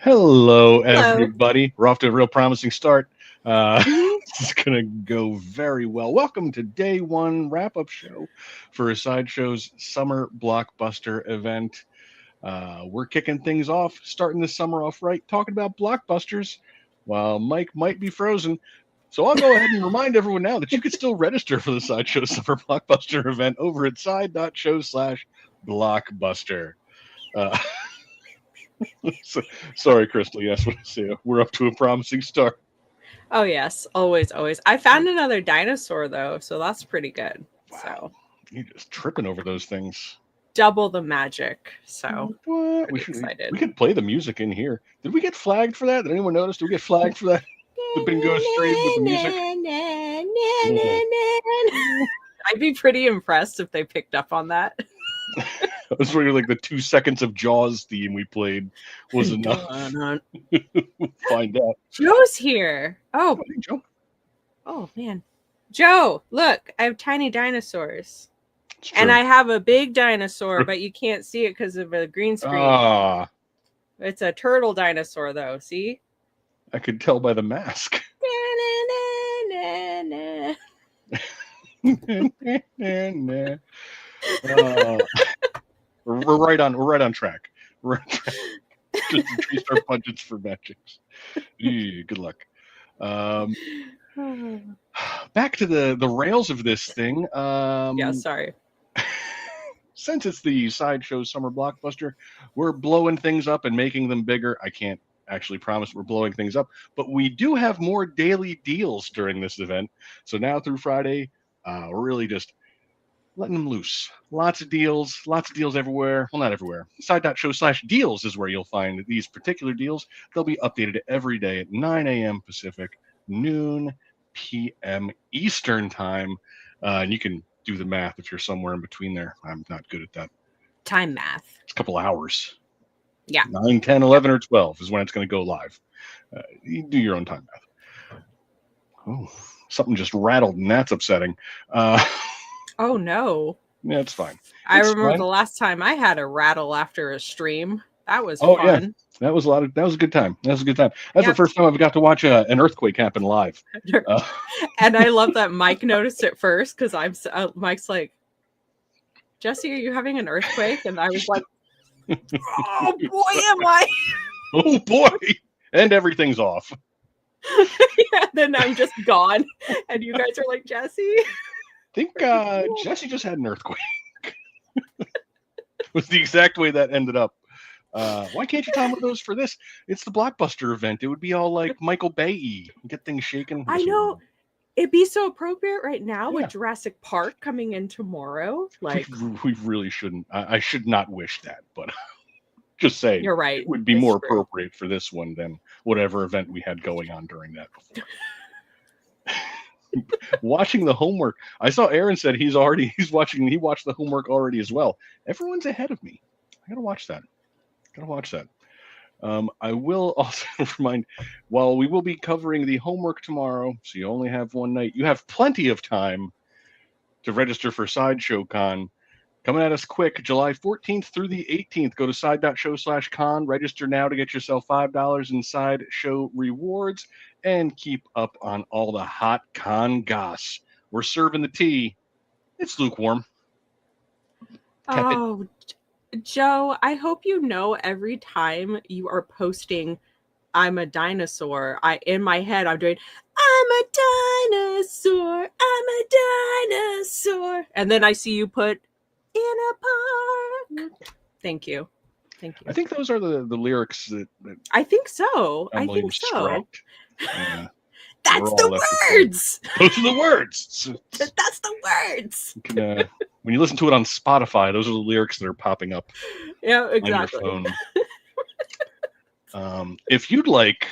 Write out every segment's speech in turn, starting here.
Hello, Hello. everybody. We're off to a real promising start. Mhm. This is going to go very well. Welcome to day one wrap up show for Sideshow's summer blockbuster event. We're kicking things off, starting the summer off right, talking about blockbusters while Mike might be frozen. So I'll go ahead and remind everyone now that you can still register for the Sideshow Summer Blockbuster event over at side.show/blockbuster. Uh, so, sorry, Crystal. Yes, we're up to a promising start. Oh yes, always, always. I found another dinosaur though, so that's pretty good. Wow, So you're just tripping over those things. double the magic. So What? pretty excited. We could play the music in here. Did we get flagged for that? Did anyone notice? Did we get flagged for that? The bingo stream with the music. I'd be pretty impressed if they picked up on that. I was wondering, like the 2 seconds of Jaws theme we played was enough. Find out. Joe's here. Oh, hey, Joe. Oh man. Joe, look, I have tiny dinosaurs. It's And true. I have a big dinosaur, but you can't see it because of a green screen. It's a turtle dinosaur, though. See? I could tell by the mask. We're right on track. We're on track. Just increased our budgets for magics. Good luck. Back to the rails of this thing. Yeah, sorry. Since it's the Sideshow Summer Blockbuster, we're blowing things up and making them bigger. I can't actually promise we're blowing things up, but we do have more daily deals during this event. So now through Friday, we're really just letting them loose. Lots of deals everywhere. Well, not everywhere. Side.show/deals is where you'll find these particular deals. They'll be updated every day at 9 a.m. Pacific, noon p.m. Eastern time. And you can do the math if you're somewhere in between there. I'm not good at that. Time math. It's a couple hours. Yeah. 9, 10, 11, or 12 is when it's going to go live. You do your own time math. Oh, something just rattled, and that's upsetting. Oh, no. Yeah, it's fine. I remember the last time I had a rattle after a stream. That was fun. Yeah. That was a good time. That's the first time I've got to watch an earthquake happen live. And I love that Mike noticed it first because Mike's like, Jesse, are you having an earthquake? And I was like, oh boy, am I. Oh boy. And everything's off. Yeah, then I'm just gone. And you guys are like, Jesse? I think Jesse just had an earthquake. Was the exact way that ended up. Why can't you time one of those for this? It's the Blockbuster event. It would be all like Michael Bay-y. Get things shaking. I know. It'd be so appropriate right now with Jurassic Park coming in tomorrow. Like we really shouldn't. I should not wish that, but just saying. You're right. It would be more appropriate for this one than whatever event we had going on during that before. Watching the homework. I saw Aaron said he watched the homework already as well. Everyone's ahead of me. I gotta watch that. I will also remind, while we will be covering the homework tomorrow, so you only have one night, you have plenty of time to register for Sideshow Con. Coming at us quick, July 14th through the 18th. Go to side.show/con. Register now to get yourself $5 in Sideshow rewards and keep up on all the hot con goss. We're serving the tea. It's lukewarm. Oh, Joe, I hope you know every time you are posting I'm a dinosaur, in my head I'm doing I'm a dinosaur, and then I see you put in a park. Thank you. I think those are the lyrics that I think so. Yeah. That's the words. Those are the words. That's the words. When you listen to it on Spotify, those are the lyrics that are popping up. Yeah, exactly. On your phone. If you'd like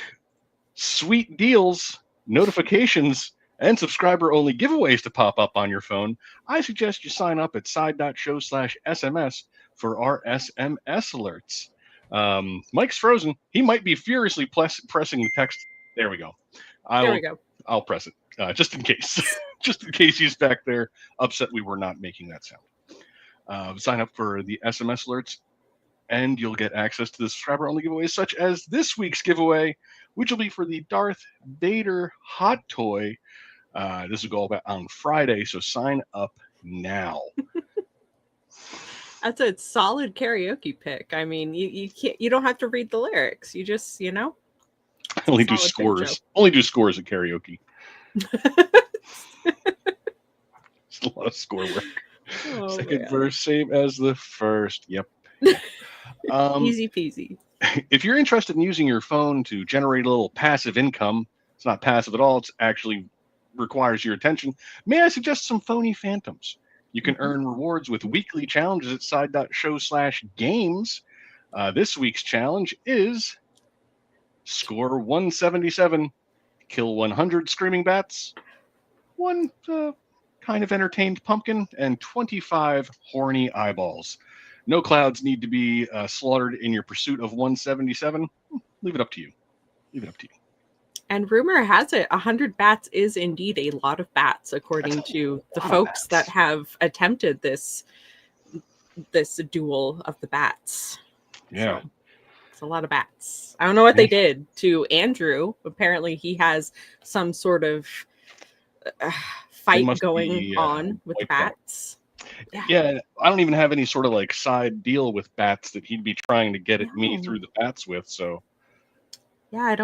sweet deals, notifications, and subscriber-only giveaways to pop up on your phone, I suggest you sign up at side.show/SMS for our SMS alerts. Mike's frozen. He might be furiously pressing the text. There we go. I'll press it just in case. Just in case he's back there upset we were not making that sound. Sign up for the SMS alerts and you'll get access to the subscriber-only giveaways, such as this week's giveaway, which will be for the Darth Vader hot toy. This will go about on Friday, so sign up now. That's a solid karaoke pick. I mean, you don't have to read the lyrics. You just, I only do scores. Only do scores at karaoke. It's a lot of score work. Oh, Second verse, same as the first. Yep. Easy peasy. If you're interested in using your phone to generate a little passive income, it's not passive at all. It's actually requires your attention. May I suggest some phony phantoms? You can earn rewards with weekly challenges at side.show/games. This week's challenge is score 177, kill 100 screaming bats, one kind of entertained pumpkin, and 25 horny eyeballs. No clouds need to be slaughtered in your pursuit of 177. Leave it up to you. Leave it up to you. And rumor has it 100 bats is indeed a lot of bats, according to the folks that have attempted this duel of the bats. Yeah. So, it's a lot of bats. I don't know what they did to Andrew. Apparently he has some sort of fight going on with bats. Yeah, I don't even have any sort of like side deal with bats that he'd be trying to get at me through the bats with. So yeah, I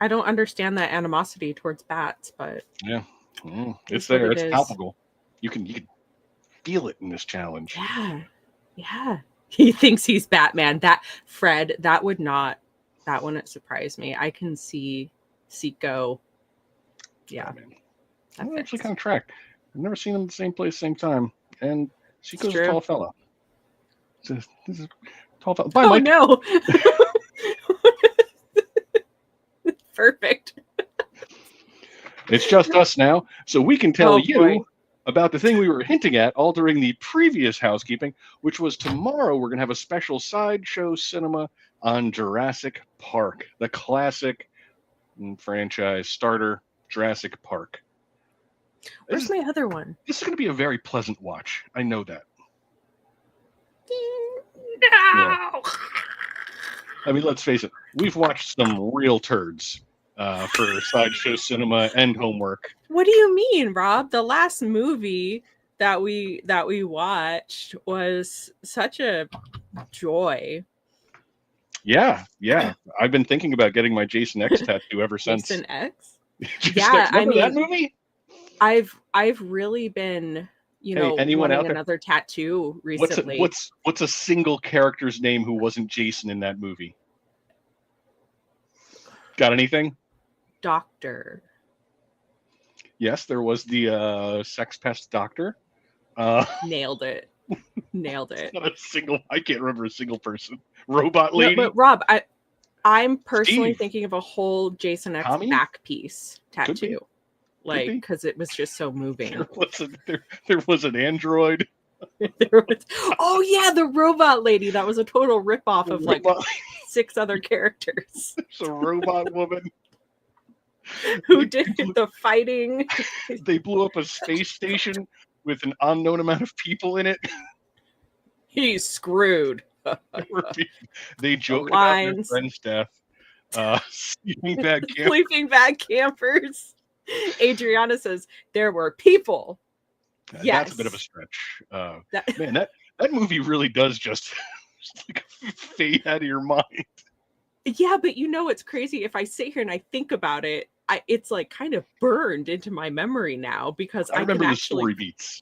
don't understand that animosity towards bats, but yeah, it's there. It's palpable. You can feel it in this challenge. Yeah. He thinks he's Batman. That Fred, that wouldn't surprise me. I can see Seiko. Yeah, I'm actually kind of tracked. I've never seen them in the same place, same time. And Seiko's a tall fella. This is a tall fella. Bye, Mike. No. Perfect. It's just us now, so we can tell you about the thing we were hinting at all during the previous housekeeping, which was tomorrow we're going to have a special Sideshow cinema on Jurassic Park, the classic franchise starter, Jurassic Park. Where's my other one? This is going to be a very pleasant watch. I know that. No. Yeah. I mean, let's face it. We've watched some real turds for Sideshow cinema and homework. What do you mean, Rob? The last movie that we watched was such a joy. Yeah. I've been thinking about getting my Jason X tattoo ever since. Jason X? Yeah, I mean, that movie? I've really been, anyone wanting another tattoo recently. What's a single character's name who wasn't Jason in that movie? Got anything? Doctor. Yes, there was the sex pest doctor. Nailed it. Not I can't remember a single person. Robot lady. No, but Rob, I'm personally thinking of a whole Jason X back piece tattoo. Because it was just so moving. There was an android. The robot lady. That was a total ripoff of like 6 other characters. There's a robot woman who did the fighting. They blew up a space station with an unknown amount of people in it. He's screwed. They joke about their friend's death. Sleeping bag campers. Adriana says there were people. Yes. That's a bit of a stretch. That movie really does just like fade out of your mind. Yeah, but it's crazy. If I sit here and I think about it, it's like kind of burned into my memory now because I remember the story beats.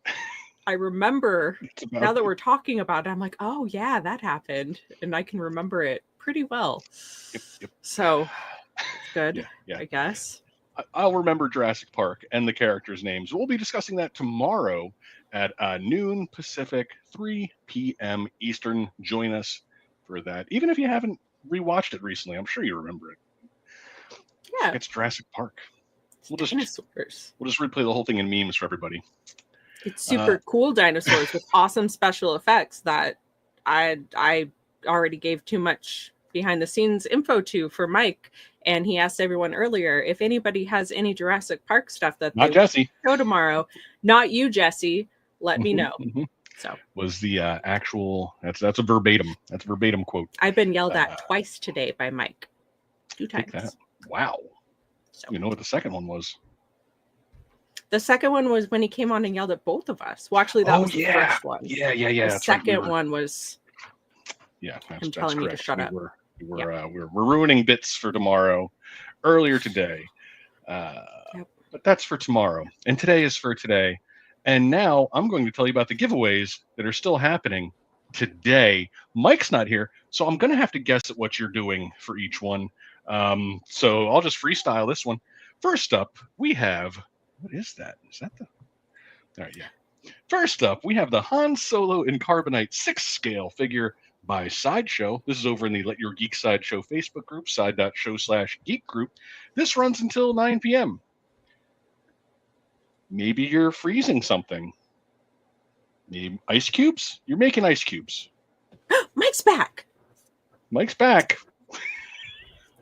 I remember now that we're talking about it, I'm like, oh yeah, that happened, and I can remember it pretty well. Yep. So good, yeah. I guess. I'll remember Jurassic Park and the characters' names. We'll be discussing that tomorrow at noon Pacific, 3 p.m. Eastern. Join us for that. Even if you haven't rewatched it recently, I'm sure you remember it. Yeah. It's Jurassic Park. We'll just replay the whole thing in memes for everybody. It's super cool dinosaurs with awesome special effects that I already gave too much behind the scenes info to for Mike. And he asked everyone earlier if anybody has any Jurassic Park stuff that not Jesse show tomorrow. Not you, Jesse. Let me know. So was the actual. That's a verbatim. That's a verbatim quote. I've been yelled at twice today by Mike. 2 times. Take that. Wow. So. You know what the second one was? The second one was when he came on and yelled at both of us. Well, actually, that was the first one. Yeah. The second one was him telling me to shut up. We're ruining bits for tomorrow, earlier today. But that's for tomorrow. And today is for today. And now I'm going to tell you about the giveaways that are still happening today. Mike's not here, so I'm going to have to guess at what you're doing for each one. So I'll just freestyle this one. First up, we have, what is that? Is that the, all right, yeah. First up, we have the Han Solo in Carbonite 6-scale figure by Sideshow. This is over in the Let Your Geek Sideshow Facebook group, side.show/geek group. This runs until 9 p.m. Maybe you're freezing something. Maybe ice cubes? You're making ice cubes. Mike's back. Mike's back.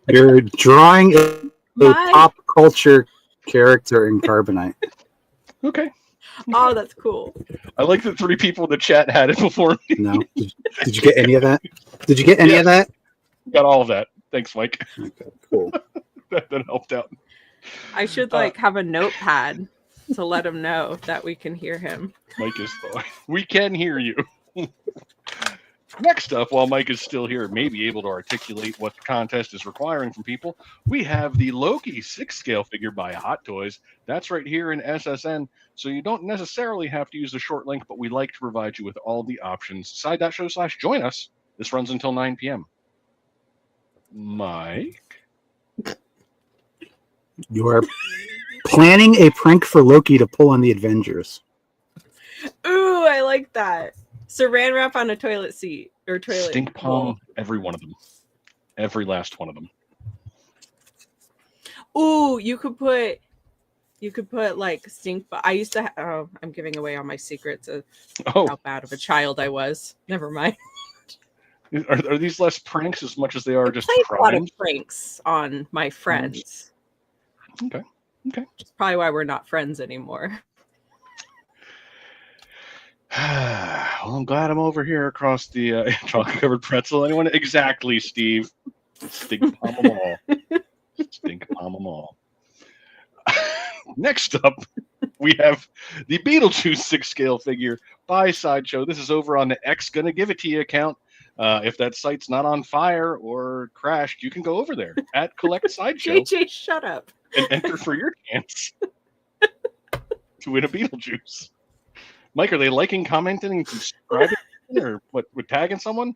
You're drawing a pop culture character in Carbonite. Okay. Oh, that's cool. I like that 3 people in the chat had it before me. No. Did you get any of that? Did you get any of that? Got all of that. Thanks, Mike. Okay, cool. that helped out. I should have a notepad to let him know that we can hear him. Mike is we can hear you. Next up, while Mike is still here, maybe able to articulate what the contest is requiring from people, we have the Loki 6-scale figure by Hot Toys. That's right here in SSN, so you don't necessarily have to use the short link, but we like to provide you with all the options. Side.show/join us. This runs until 9 p.m. Mike? You are planning a prank for Loki to pull on the Avengers. Ooh, I like that. Saran wrap on a toilet seat or toilet Stink palm, bowl. every one of them. Every last one of them. Ooh, you could put like stink. I used to. I'm giving away all my secrets of how bad of a child I was. Never mind. Are these less pranks as much as they are just a lot of crimes? Pranks on my friends. Okay. Which is probably why we're not friends anymore. Well, I'm glad I'm over here across the chocolate-covered pretzel. Anyone? Exactly, Steve. Stink palm them all. Stink palm them all. Next up, we have the Beetlejuice 6-scale figure by Sideshow. This is over on the X Gonna Give It To You account. If that site's not on fire or crashed, you can go over there at Collect Sideshow. JJ, shut up. And enter for your chance to win a Beetlejuice. Mike, are they liking, commenting, and subscribing, or what? With tagging someone?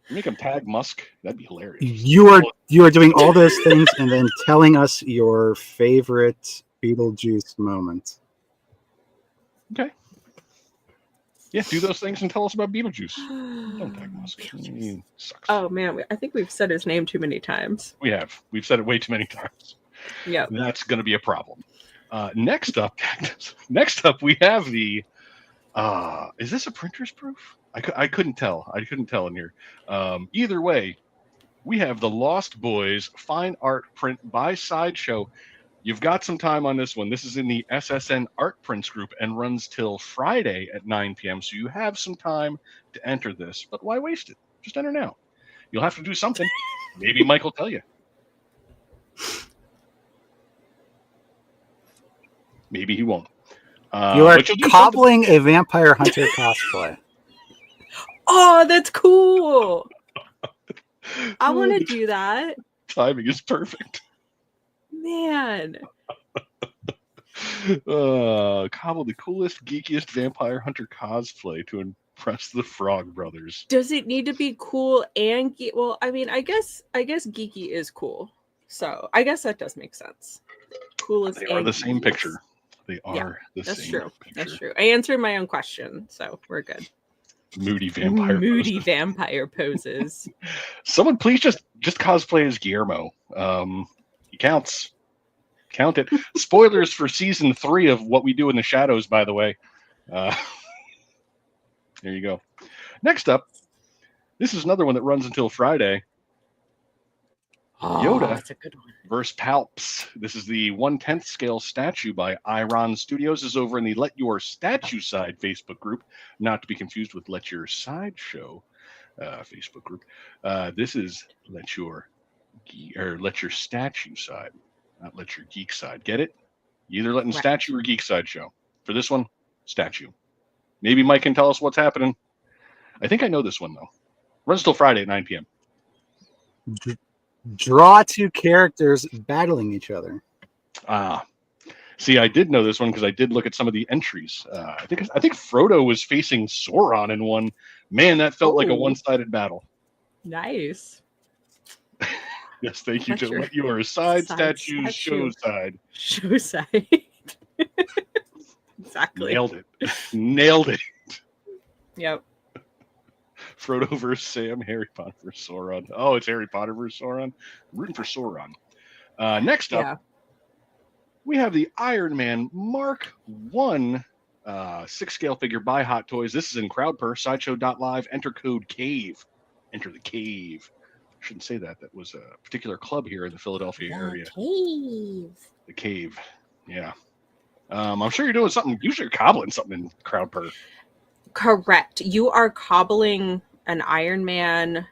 Make them tag Musk. That'd be hilarious. You are doing all those things and then telling us your favorite Beetlejuice moment. Okay. Yeah, do those things and tell us about Beetlejuice. Don't tag Musk. He sucks. Oh man, I think we've said his name too many times. We have. We've said it way too many times. Yeah. That's going to be a problem. Next up, we have the. Is this a printer's proof? I couldn't tell. I couldn't tell in here. Either way, we have the Lost Boys fine art print by Sideshow. You've got some time on this one. This is in the SSN Art Prints group and runs till Friday at 9 p.m. So you have some time to enter this. But why waste it? Just enter now. You'll have to do something. Maybe Mike will tell you. Maybe he won't. You are cobbling a Vampire Hunter cosplay. Oh, that's cool. I want to do that. Timing is perfect. Man. Cobble the coolest, geekiest Vampire Hunter cosplay to impress the Frog Brothers. Does it need to be cool and geeky? Well, I mean, I guess geeky is cool. So I guess that does make sense. Coolest. They are the same picture. They are the same true. picture. That's true. I answered my own question, so we're good. Moody vampire poses. Someone please just cosplay as Guillermo. He counts. Count it. Spoilers for season 3 of What We Do in the Shadows, by the way. There you go. Next up, this is another one that runs until Friday. Yoda that's a good one. versus Palps. This is the 1/10 scale statue by Iron Studios. This is over in the Let Your Statue Side Facebook group, not to be confused with Let Your Sideshow Facebook group. This is Let Your Statue Side, not Let Your Geek Side. Get it? You either letting statue or geek sideshow. For this one, statue. Maybe Mike can tell us what's happening. I think I know this one though. Runs till Friday at 9 p.m. Draw two characters battling each other. See, I did know this one because I did look at some of the entries. I think Frodo was facing Sauron in one. Man, that felt like a one-sided battle. Nice. Yes, thank you, Joe. Let your side statues show side. Show side. Exactly. Nailed it. Yep. Frodo versus Sam, Harry Potter versus Sauron. Oh, it's Harry Potter versus Sauron. I'm rooting for Sauron. Next up, we have the Iron Man Mark 1 6-scale figure by Hot Toys. This is in CrowdPer, Sideshow.live. Enter code CAVE. Enter the cave. I shouldn't say that. That was a particular club here in the Philadelphia area. The Cave. Yeah. I'm sure you're doing something. Usually you're cobbling something in CrowdPer. Correct. You are cobbling an Iron Man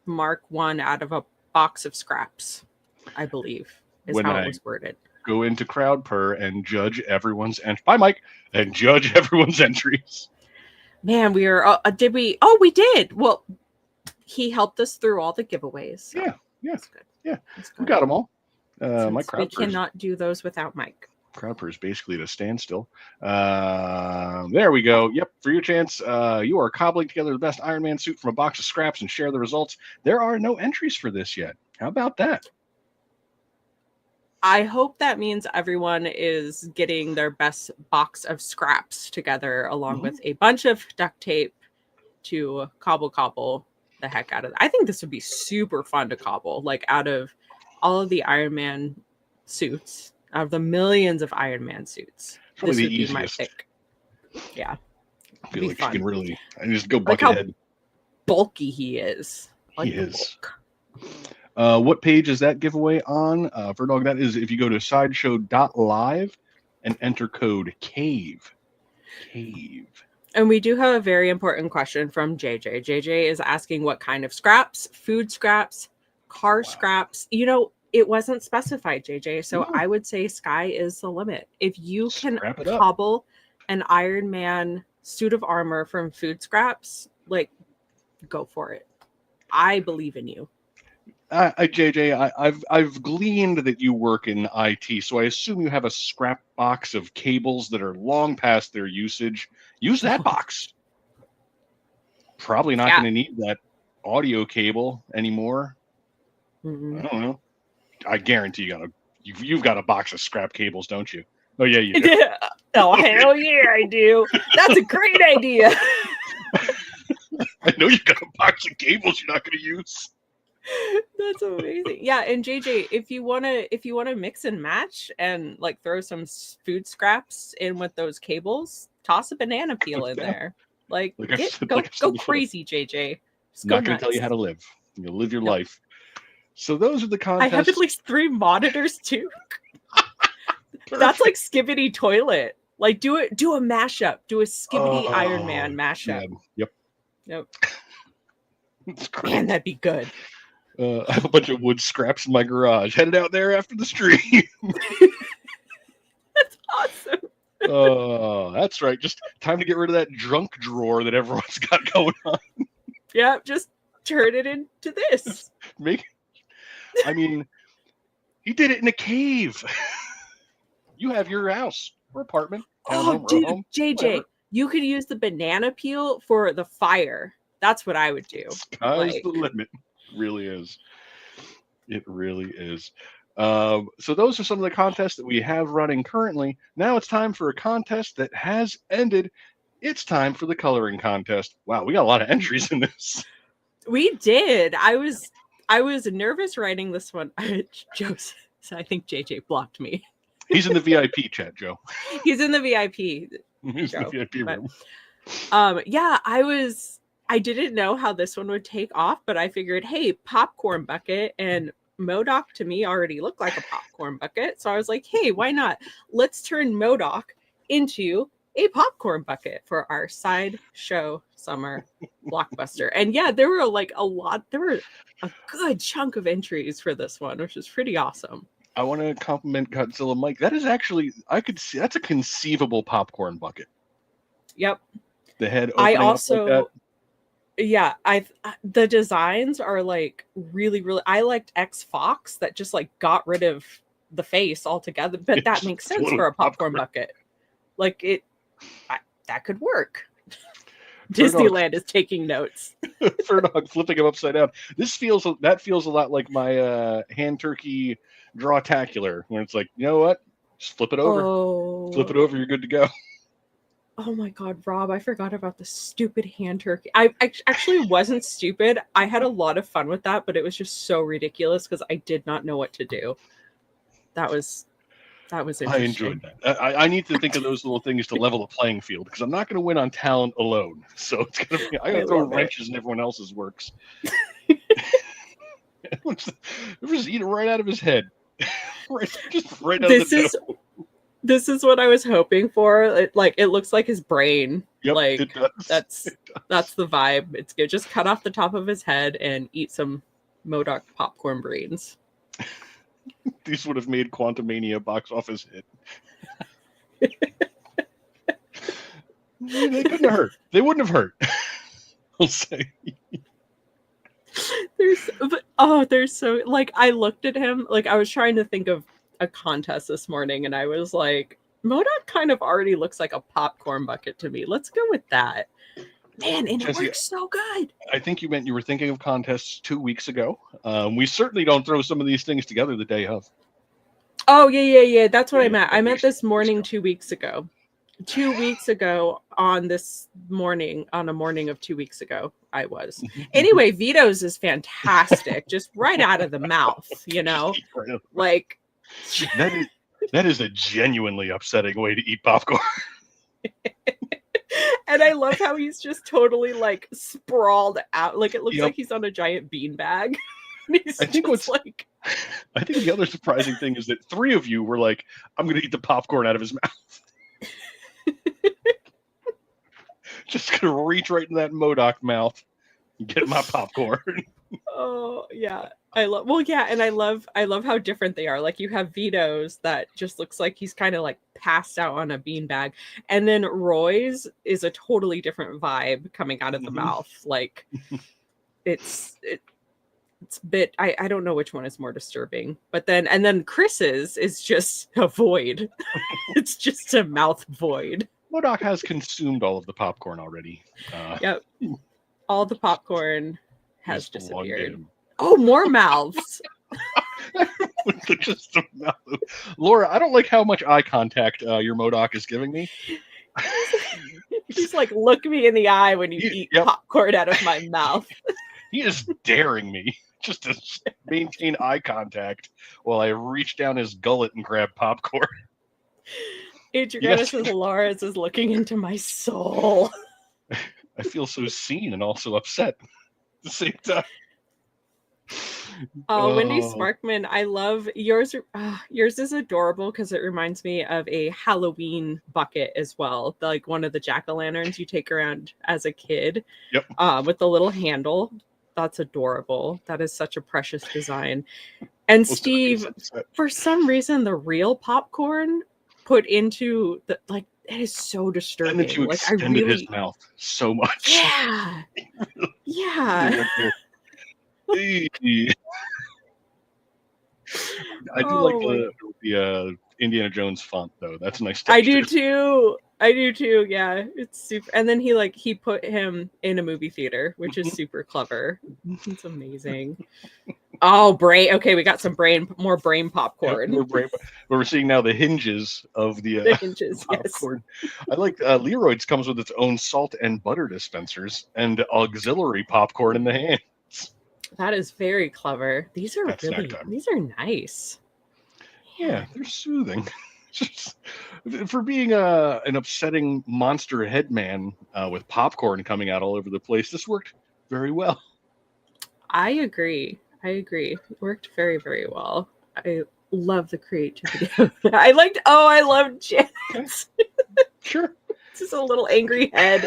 Mark 1 out of a box of scraps, I believe, is how it was worded. Go into CrowdPer and judge everyone's Bye, Mike. And judge everyone's entries. Man, we are. Did we? Oh, we did. Well, he helped us through all the giveaways. So yeah. That's good. Yeah. We got them all. We cannot do those without Mike. CrowdPer is basically at a standstill. There we go. Yep. For your chance, you are cobbling together the best Iron Man suit from a box of scraps and share the results. There are no entries for this yet. How about that? I hope that means everyone is getting their best box of scraps together along with a bunch of duct tape to cobble the heck out of it. I think this would be super fun to cobble, like out of all of the Iron Man suits, out of the millions of Iron Man suits. Probably this the would easiest. Be my pick. Yeah. I feel like you can really just go bucket head. Bulky he is. He is. What page is that giveaway on? Verdog, that is if you go to sideshow.live and enter code CAVE. CAVE. And we do have a very important question from JJ. JJ is asking what kind of scraps, food scraps, car scraps. You know, it wasn't specified, JJ. So I would say sky is the limit. If you can cobble an Iron Man suit of armor from food scraps, like, go for it. I believe in you. JJ, I've gleaned that you work in IT, so I assume you have a scrap box of cables that are long past their usage. Use that box. Probably not going to need that audio cable anymore. I don't know. I guarantee you've got a box of scrap cables, don't you? Oh yeah, you do. Oh hell yeah, I do. That's a great idea. I know you got a box of cables you're not going to use. That's amazing. Yeah, and JJ, if you wanna mix and match and like throw some food scraps in with those cables, toss a banana peel in there. Go crazy, JJ. Not going to tell you how to live. You'll live your life. So those are the contests. I have at least 3 monitors too. That's like Skibidi Toilet. Like do a mashup. Do a Skibidi Iron Man mashup. Man. Yep. Man, that'd be good. I have a bunch of wood scraps in my garage. Headed out there after the stream. That's awesome. Oh, that's right. Just time to get rid of that junk drawer that everyone's got going on. Yeah, just turn it into this. I mean, he did it in a cave. You have your house or apartment. Oh, dude, JJ, whatever. You could use the banana peel for the fire. That's what I would do. Sky's the limit. Really is. It really is. So those are some of the contests that we have running currently. Now it's time for a contest that has ended. It's time for the coloring contest. Wow, we got a lot of entries in this. We did. I was nervous writing this one. Joseph, I think JJ blocked me. He's in the VIP chat, Joe. He's in the VIP. He's in the VIP room. Yeah, I was I didn't know how this one would take off, but I figured, hey, popcorn bucket, and MODOK to me already looked like a popcorn bucket. So I was like, hey, why not? Let's turn MODOK into a popcorn bucket for our Sideshow summer blockbuster. And yeah, there were a good chunk of entries for this one, which is pretty awesome. I want to compliment Godzilla Mike. That is actually, I could see, that's a conceivable popcorn bucket. Yep. The head opening up like that. Yeah, the designs are like really, really. I liked X Fox that just like got rid of the face altogether, but that makes sense for a popcorn bucket. Like that could work. Disneyland is taking notes. Ferdog flipping him upside down. That feels a lot like my hand turkey drawtacular, when it's like, you know what? Just flip it over. Oh. Flip it over. You're good to go. Oh my God, Rob, I forgot about the stupid hand turkey. I actually wasn't stupid. I had a lot of fun with that, but it was just so ridiculous because I did not know what to do. That was interesting. I enjoyed that. I need to think of those little things to level the playing field, because I'm not going to win on talent alone. So it's going to be, I got to throw wrenches in everyone else's works. Just eat it right out of his head. Just right out of the dough. This is what I was hoping for. It looks like his brain. Yep, like it does. That's the vibe. It's good. Just cut off the top of his head and eat some MODOK popcorn brains. These would have made Quantumania box office hit. They couldn't have hurt. They wouldn't have hurt. I'll say. There's so, like, I looked at him, like, I was trying to think of a contest this morning, and I was like, MODOK kind of already looks like a popcorn bucket to me. Let's go with that. Man, and it works so good. I think you meant you were thinking of contests 2 weeks ago. We certainly don't throw some of these things together the day of. Oh, yeah. That's what I meant. I meant this morning 2 weeks ago. 2 weeks ago on a morning of 2 weeks ago, I was. Anyway, Vito's is fantastic. Just right out of the mouth, you know? Like... That is a genuinely upsetting way to eat popcorn. And I love how he's just totally like sprawled out. Like it looks like he's on a giant beanbag. I think the other surprising thing is that 3 of you were like, I'm going to eat the popcorn out of his mouth. Just going to reach right in that MODOK mouth and get my popcorn. Oh, yeah. I love how different they are. Like you have Vito's that just looks like he's kind of like passed out on a beanbag, and then Roy's is a totally different vibe coming out of the mouth. Like it's a bit. I don't know which one is more disturbing, but then Chris's is just a void. It's just a mouth void. MODOK has consumed all of the popcorn already. Yep, all the popcorn has disappeared. Oh, more mouths. Just Laura, I don't like how much eye contact your MODOK is giving me. He's like, look me in the eye when you eat popcorn out of my mouth. He is daring me just to maintain eye contact while I reach down his gullet and grab popcorn. Adriana says, Laura's is looking into my soul. I feel so seen and also upset at the same time. Wendy Sparkman, I love yours. Yours is adorable because it reminds me of a Halloween bucket as well. Like one of the jack-o'-lanterns you take around as a kid. Yep. With the little handle. That's adorable. That is such a precious design. And Steve, for some reason, the real popcorn put into the it is so disturbing. And then you extended his mouth so much. Yeah. Yeah. I do like the Indiana Jones font though. That's a nice touch. I do too. Yeah, it's super. And then he put him in a movie theater, which is super clever. It's amazing. Oh, brain. Okay, we got some more brain popcorn. Yep, we're seeing now the hinges of the hinges, popcorn. Yes. I like Leroy's comes with its own salt and butter dispensers and auxiliary popcorn in the hands. That is very clever. These are nice. Yeah, they're soothing. For being an upsetting monster headman with popcorn coming out all over the place, this worked very well. I agree. It worked very, very well. I love the creativity. I loved Janet. Okay. Sure. This is a little angry head.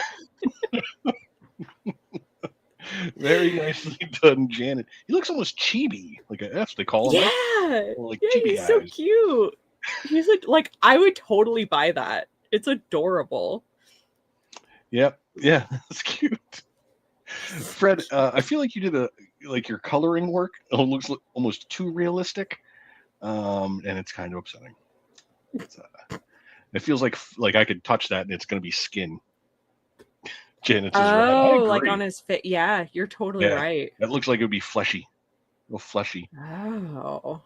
Very nicely done, Janet. He looks almost chibi, like an F they call him. Yeah, like yeah, chibi he's eyes. so cute. He's like I would totally buy that. It's adorable. Yep. Yeah, that's cute. Fred, I feel like you did your coloring work. It looks almost too realistic, and it's kind of upsetting. It feels like I could touch that and it's going to be skin. Janet's is right. Oh, like on his fit. Yeah, you're totally right. That looks like it would be fleshy. A little fleshy. Oh.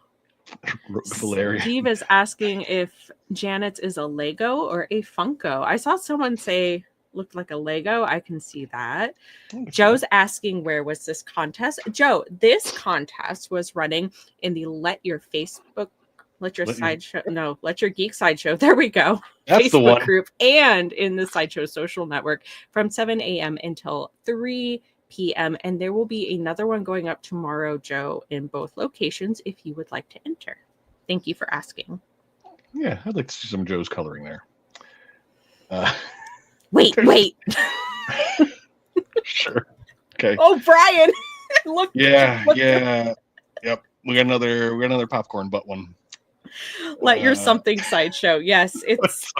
Valeria. Steve is asking if Janet's is a Lego or a Funko. I saw someone say looked like a Lego. I can see that. Joe's asking where was this contest? Joe, this contest was running in the Let Your Geek Sideshow. There we go. That's Facebook the one. group and in the Sideshow social network from 7 a.m. until 3 p.m. And there will be another one going up tomorrow, Joe, in both locations if you would like to enter. Thank you for asking. Yeah, I'd like to see some of Joe's coloring there. Wait. Sure. Okay. Oh, Brian. Look. Yeah. Yep. We got another popcorn butt one. Let your something sideshow. Yes, it's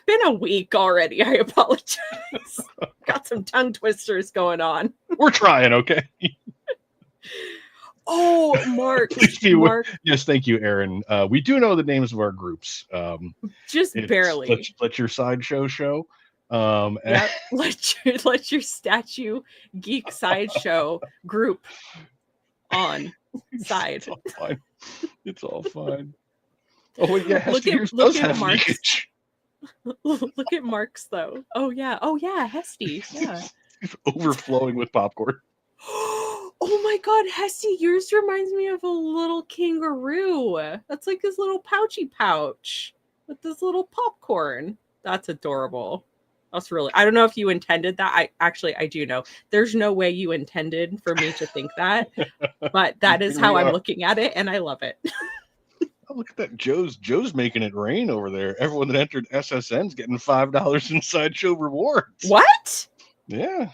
been a week already. I apologize. Got some tongue twisters going on. We're trying, okay? Oh, Mark. Yes, thank you, Aaron. We do know the names of our groups. Just barely. Let your sideshow show. Yep. Let your statue geek sideshow group on side. It's all fine. Oh yeah, Hesty does have leakage. Look at Mark's though. Oh yeah, Hesty. Yeah. It's overflowing with popcorn. Oh my god, Hesty, yours reminds me of a little kangaroo. That's like his little pouchy pouch with this little popcorn. That's adorable. That's really, I don't know if you intended that. I do know. There's no way you intended for me to think that, but that is how I'm looking at it, and I love it. Oh, look at that. Joe's making it rain over there. Everyone that entered SSN's getting $5 in Sideshow rewards. What? Yeah.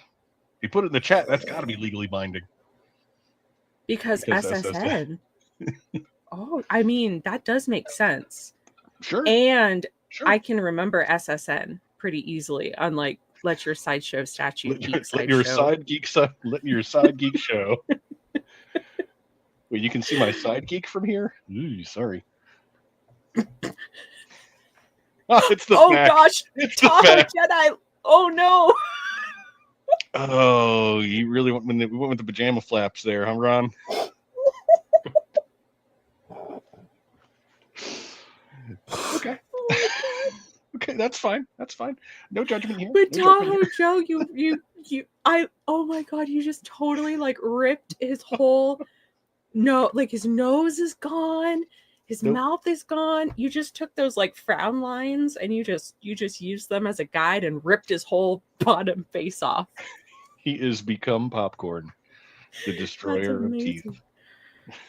He put it in the chat. That's got to be legally binding. Because SSN. Oh, I mean, that does make sense. Sure. And sure. I can remember SSN pretty easily, unlike Let Your Sideshow statue. Let your side geek show. Wait, you can see my side geek from here? Ooh, sorry. It's the back. Gosh, it's the back. Jedi. Oh no. Oh, you really went with the pajama flaps there, huh, Ron? Okay. Okay, that's fine. No judgment here. But Tahoe Joe, oh my god, you just totally like ripped his whole his nose is gone, his mouth is gone. You just took those like frown lines and you just used them as a guide and ripped his whole bottom face off. He is become popcorn, the destroyer of teeth.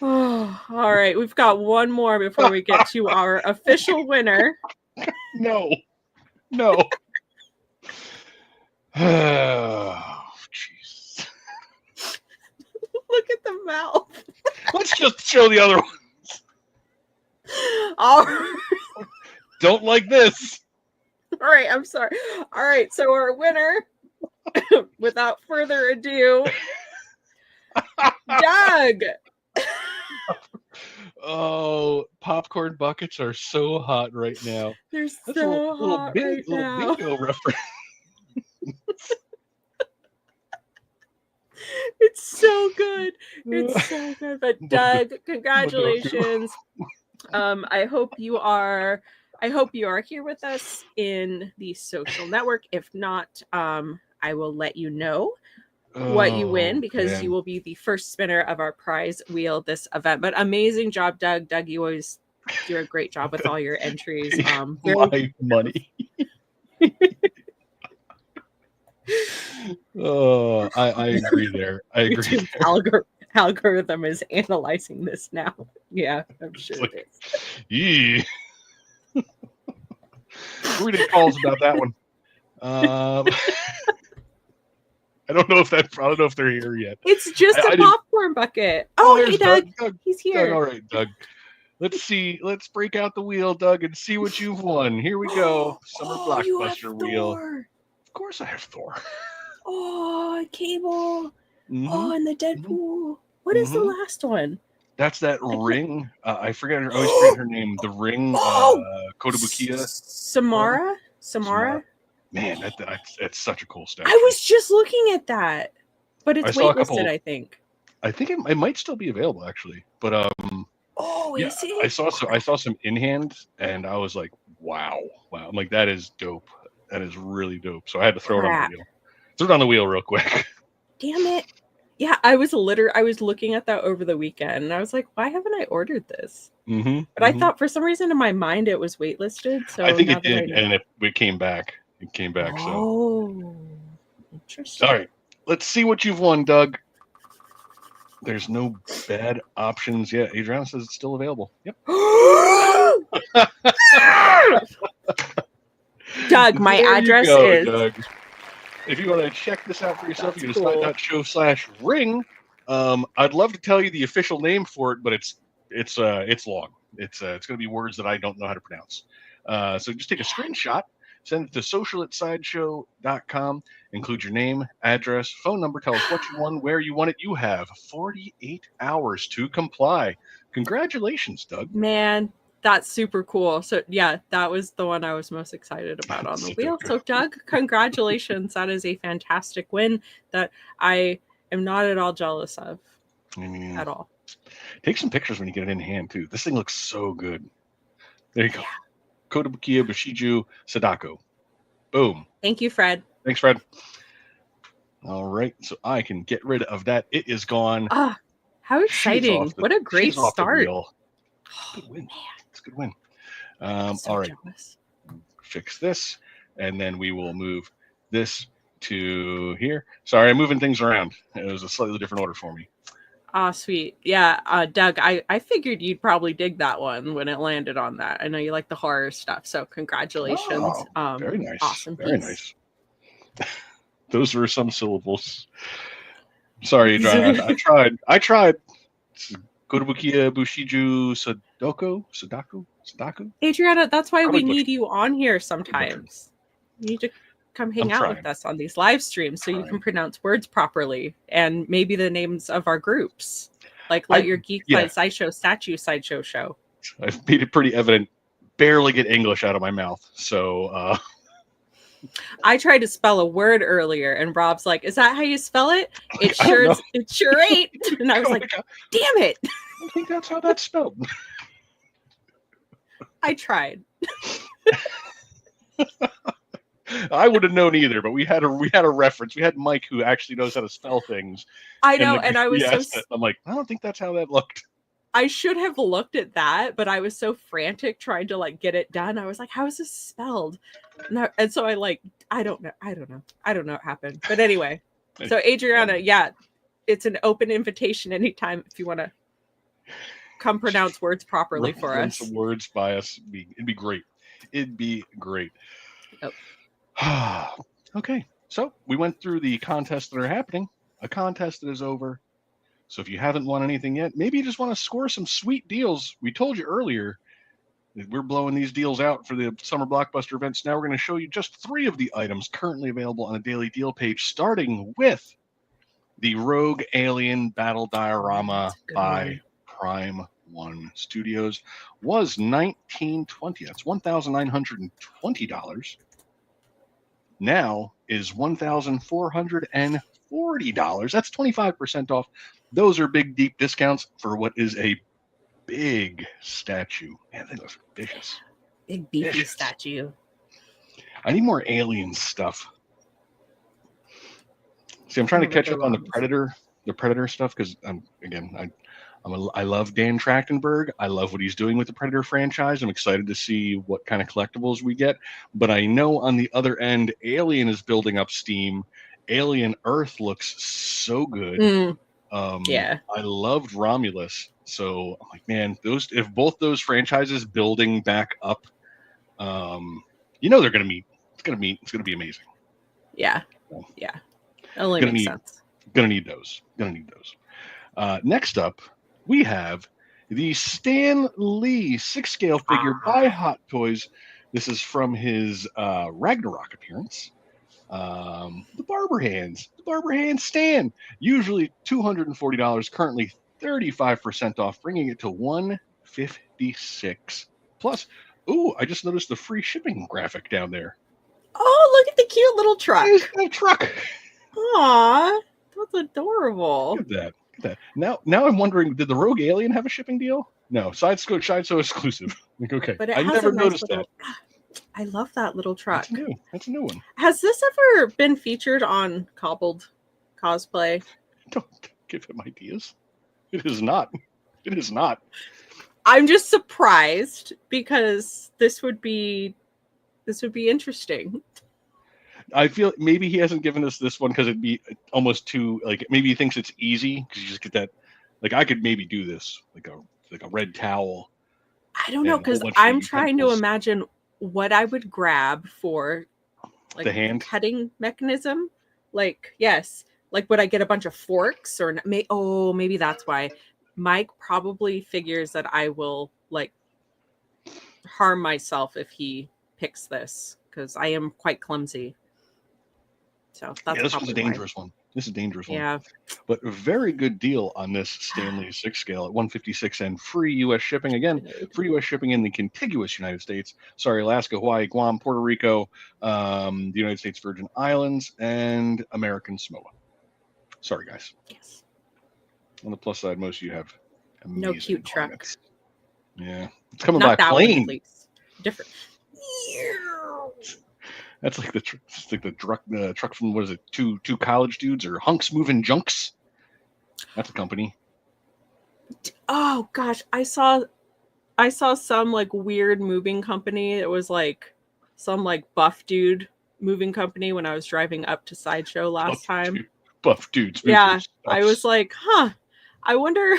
Oh, all right. We've got one more before we get to our official winner. No. Oh, jeez. Look at the mouth. Let's just show the other ones. All right. Don't like this. All right. I'm sorry. All right. So our winner, without further ado, Doug. Oh, popcorn buckets are so hot right now. They're so hot right now. Little bingo reference. It's so good. But Doug, congratulations. I hope you are here with us in the social network. If not, I will let you know what you win, because you will be the first spinner of our prize wheel this event. But amazing job, Doug. You always do a great job with all your entries. My money. Oh, I agree there. I agree. YouTube algorithm is analyzing this now. Yeah, I'm sure it is. Yee. We did calls about that one. I don't know if they're here yet. It's just a popcorn bucket. Oh, hey, Doug. He's here. Doug, all right, Doug. Let's see. Let's break out the wheel, Doug, and see what you've won. Here we go. Summer Blockbuster wheel. Of course I have Thor. Oh, Cable. Mm-hmm. Oh, and the Deadpool. What is the last one? That's that Ring. I forget. I always forget her name. The Ring. Kotobukiya. Samara. Man, that's such a cool statue. I was just looking at that, but it's waitlisted. I think it might still be available actually, but is it? I saw some in hand, and I was like, wow. I'm like, that is dope. That is really dope. So I had to throw it on the wheel. Throw it on the wheel real quick. Damn it. Yeah, I was looking at that over the weekend, and I was like, why haven't I ordered this? But I thought for some reason in my mind it was waitlisted. So I think it did, and it came back. It came back. Oh, interesting. All right, let's see what you've won, Doug. There's no bad options yet. Adriana says it's still available. Yep. Doug, my address is. Doug. If you want to check this out for yourself, you can slide.show/ring. I'd love to tell you the official name for it, but it's long. It's going to be words that I don't know how to pronounce. So just take a screenshot, send it to social@sideshow.com. Include your name, address, phone number. Tell us what you won, where you won it. You have 48 hours to comply. Congratulations, Doug. Man, that's super cool. So yeah, that was the one I was most excited about on the wheel. So Doug, congratulations. That is a fantastic win that I am not at all jealous of. At all. Take some pictures when you get it in hand too. This thing looks so good. There you go. Kotobukiya Bushiju Sadako. Boom. Thank you, Fred. Thanks, Fred. All right, so I can get rid of that. It is gone. How exciting. What a great start. Good win. It's a good win. All right. Jealous. Fix this, and then we will move this to here. Sorry, I'm moving things around. It was a slightly different order for me. Sweet. Yeah, Doug, I figured you'd probably dig that one when it landed on that. I know you like the horror stuff, so congratulations. Very nice. Awesome. Very nice. Those were some syllables. Sorry, Adriana. I tried. Kotobukiya Bushiju Sadako. Adriana, that's why we need you on here sometimes. You need to come hang out with us on these live streams so you can pronounce words properly and maybe the names of our groups. Like Let Your Geek Sideshow Sideshow show. I've made it pretty evident. Barely get English out of my mouth. So I tried to spell a word earlier and Rob's like, is that how you spell it? It sure ain't. And I was like, damn it. I think that's how that's spelled. I tried. I would have known either, but we had a reference. We had Mike who actually knows how to spell things. I know, and I was I'm like, I don't think that's how that looked. I should have looked at that, but I was so frantic trying to like get it done. I was like, how is this spelled? And so I don't know what happened. But anyway, so Adriana, it's an open invitation anytime if you want to come pronounce words properly for us. Some words by us. It'd be great. It'd be great. Oh. Okay, so we went through the contests that are happening. A contest that is over. So if you haven't won anything yet, maybe you just want to score some sweet deals. We told you earlier that we're blowing these deals out for the Summer Blockbuster events. Now we're going to show you just 3 of the items currently available on a daily deal page, starting with the Rogue Alien Battle Diorama by Prime One Studios. Was $19.20. That's $1,920. Now is $1,440. That's 25% off. Those are big, deep discounts for what is a big statue. Man, they look vicious. Big, beefy statue. I need more alien stuff. See, I'm trying to catch up on the Predator stuff because I I love Dan Trachtenberg. I love what he's doing with the Predator franchise. I'm excited to see what kind of collectibles we get. But I know on the other end, Alien is building up steam. Alien Earth looks so good. Yeah. I loved Romulus. So I'm like, man, if both those franchises building back up, they're gonna meet. It's gonna meet. It's gonna be amazing. Yeah. So, Yeah. It only makes sense. Gonna need those. Next up, we have the Stan Lee 6-scale figure by Hot Toys. This is from his Ragnarok appearance. The Barber Hands Stan, usually $240, currently 35% off, bringing it to $156. Plus, I just noticed the free shipping graphic down there. Oh, look at the cute little truck. There's that truck. Aw, that's adorable. Look at that. Now I'm wondering, did the Rogue Alien have a shipping deal? No, Sideshow exclusive. Like, okay, But I never noticed that. I love that little truck. That's a new one. Has this ever been featured on Cobbled Cosplay? Don't give him ideas. It is not. I'm just surprised because this would be interesting. I feel maybe he hasn't given us this one because it'd be almost too, like, maybe he thinks it's easy because you just get that. Like, I could maybe do this like a red towel. I don't know, because I'm trying to imagine what I would grab for like the hand cutting mechanism. Like, yes, like would I get a bunch of forks or maybe that's why Mike probably figures that I will like harm myself if he picks this because I am quite clumsy. So that's this was a dangerous one. This is a dangerous one. Yeah. But a very good deal on this Stanley 6-scale at $156 and free U.S. shipping. Again, free U.S. shipping in the contiguous United States. Sorry, Alaska, Hawaii, Guam, Puerto Rico, the United States Virgin Islands, and American Samoa. Sorry, guys. Yes. On the plus side, most of you have no cute garments. Truck. Yeah. It's coming Not by that plane. One, at least. Different. That's like the truck from, what is it, two college dudes or hunks moving junks. That's a company. Oh gosh, I saw some like weird moving company. It was like some like buff dude moving company when I was driving up to Sideshow last time. Buff dudes. Yeah, I was like, I wonder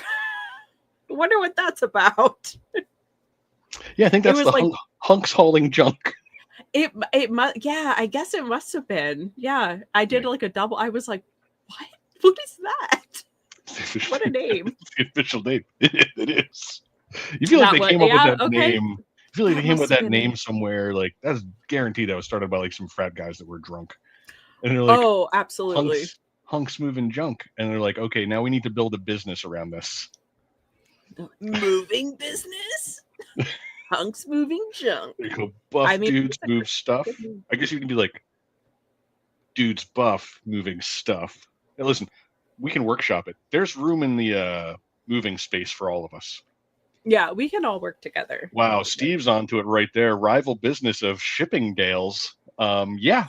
what that's about. Yeah, I think that's the hunks hauling junk. It must, yeah, I guess it must have been. Yeah, I did like a double. I was like, what is that? What a name. It's the official name. It is. You feel like they came up with that name. I feel like they came up with that name somewhere. Like, that's guaranteed that was started by like some frat guys that were drunk. And they're like, oh, absolutely. Hunks moving junk. And they're like, okay, now we need to build a business around this. Moving business? Hunks moving junk. There you go. Buff dudes move stuff. I guess you can be like, dudes buff moving stuff. Now listen, we can workshop it. There's room in the moving space for all of us. Yeah, we can all work together. Wow, Steve's onto it right there. Rival business of shipping Dales. Yeah.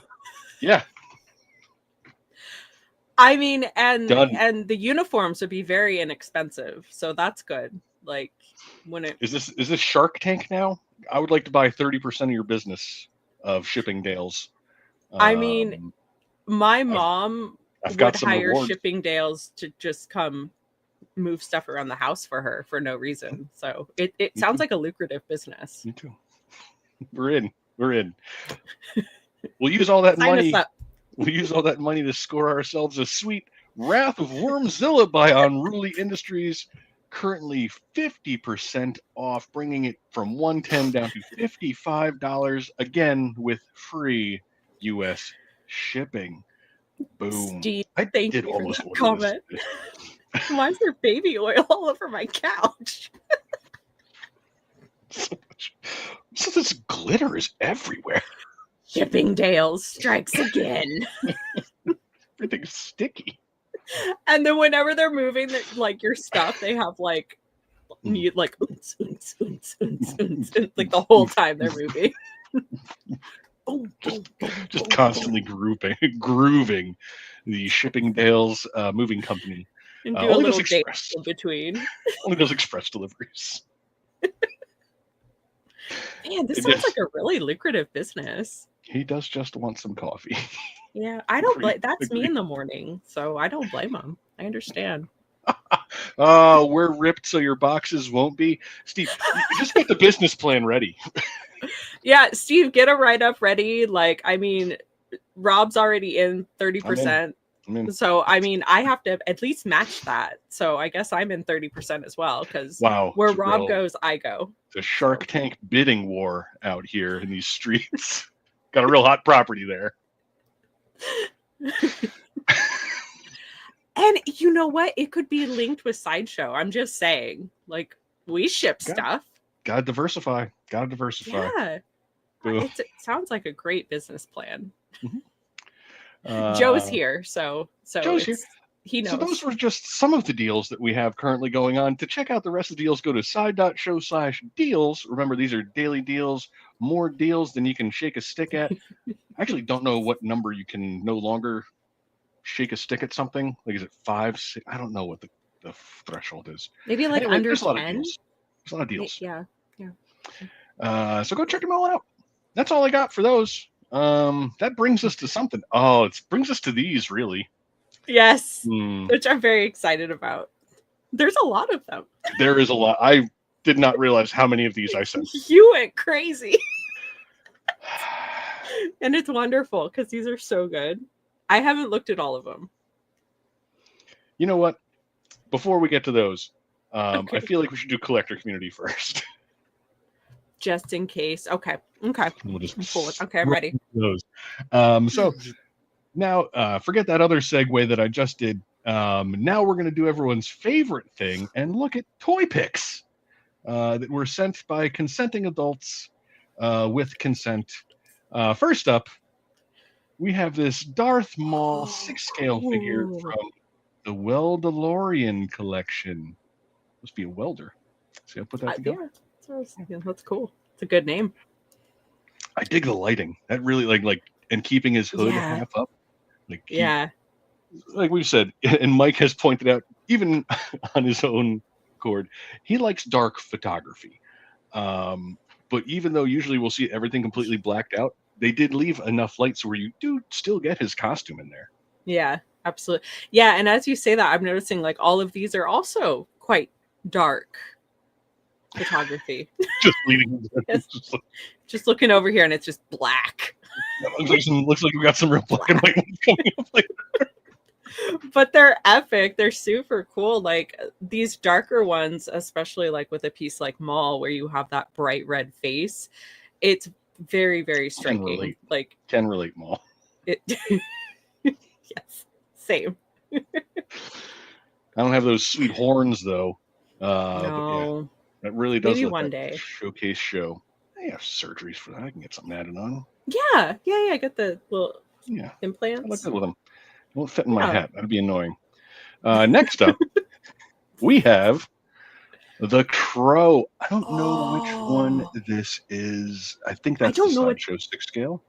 I mean, and the uniforms would be very inexpensive, so that's good. Like, when it is this Shark Tank now? I would like to buy 30% of your business of shipping Dales. I mean, my mom would hire rewards. shipping Dales to just come move stuff around the house for her for no reason. So it sounds like a lucrative business. Me too. We're in. We'll use all that money. We'll use all that money to score ourselves a sweet Wrath of Wormzilla by Unruly Industries. Currently 50% off, bringing it from $110 down to $55, again with free U.S. shipping. Boom. Steve, thank you for that comment. Why is there baby oil all over my couch? So this glitter is everywhere. Shipping Dales strikes again. Everything's sticky. And then whenever they're moving like your stuff, they have like mute like like the whole time they're moving. just constantly grooving the Shipping Dales moving company. And do a Only little does date express. in between. Only does express deliveries. Man, this sounds like a really lucrative business. He does just want some coffee. Yeah, I don't blame. That's me Agreed. in the morning, so I don't blame him. I understand. Oh, we're ripped so your boxes won't be. Steve, you just get the business plan ready. Yeah, Steve, get a write-up ready. Like, I mean, Rob's already in 30%. I'm in. So, I mean, I have to at least match that. So, I guess I'm in 30% as well, because Wow. where it's Rob real- goes, I go. The Shark Tank bidding war out here in these streets. Got a real hot property there. And you know what? It could be linked with Sideshow. I'm just saying. Like, we ship stuff. Gotta diversify. Gotta diversify. Yeah. It sounds like a great business plan. Joe's here, so Joe's here. He knows. So those were just some of the deals that we have currently going on. To check out the rest of the deals, go to side.show/deals. Remember, these are daily deals, more deals than you can shake a stick at. I actually don't know what number you can no longer shake a stick at something. Like, is it 5, 6? I don't know what the threshold is. Maybe like Anyway, under there's a lot of 10. deals. There's a lot of deals. Yeah. So go check them all out. That's all I got for those. That brings us to something. Oh, it brings us to these, really. Yes, which I'm very excited about. There's a lot of them. There is a lot. I did not realize how many of these I sent. You went crazy. And it's wonderful because these are so good. I haven't looked at all of them. You know what? Before we get to those, Okay. I feel like we should do collector community first. Just in case. Okay. We'll just Pull it. Okay, I'm ready. Those. So now, forget that other segue that I just did. Now we're going to do everyone's favorite thing and look at toy picks that were sent by consenting adults with consent. First up, we have this Darth Maul 6-scale figure from the Weldalorian collection. Must be a welder. See, I'll put that together. Yeah, that's cool. It's a good name. I dig the lighting. That really like and keeping his hood half up. Like like we've said, and Mike has pointed out, even on his own accord, he likes dark photography. But even though usually we'll see everything completely blacked out, they did leave enough light so where you do still get his costume in there. Yeah, absolutely. Yeah, and as you say that, I'm noticing like all of these are also quite dark photography. Just leading. Just looking over here, and it's just black. Looks like we got some real black and white ones coming up later. But they're epic. They're super cool. Like these darker ones, especially like with a piece like Maul, where you have that bright red face, it's very, very striking. Can relate, Maul. Yes, same. I don't have those sweet horns though. No. But that really does. Maybe let one that day. Showcase show. I have surgeries for that. I can get something added on. Yeah. I got the little implants. I like that with them. It won't fit in my hat. That'd be annoying. Next up, we have the Crow. I don't know which one this is. I think that's the Sideshow 6-scale.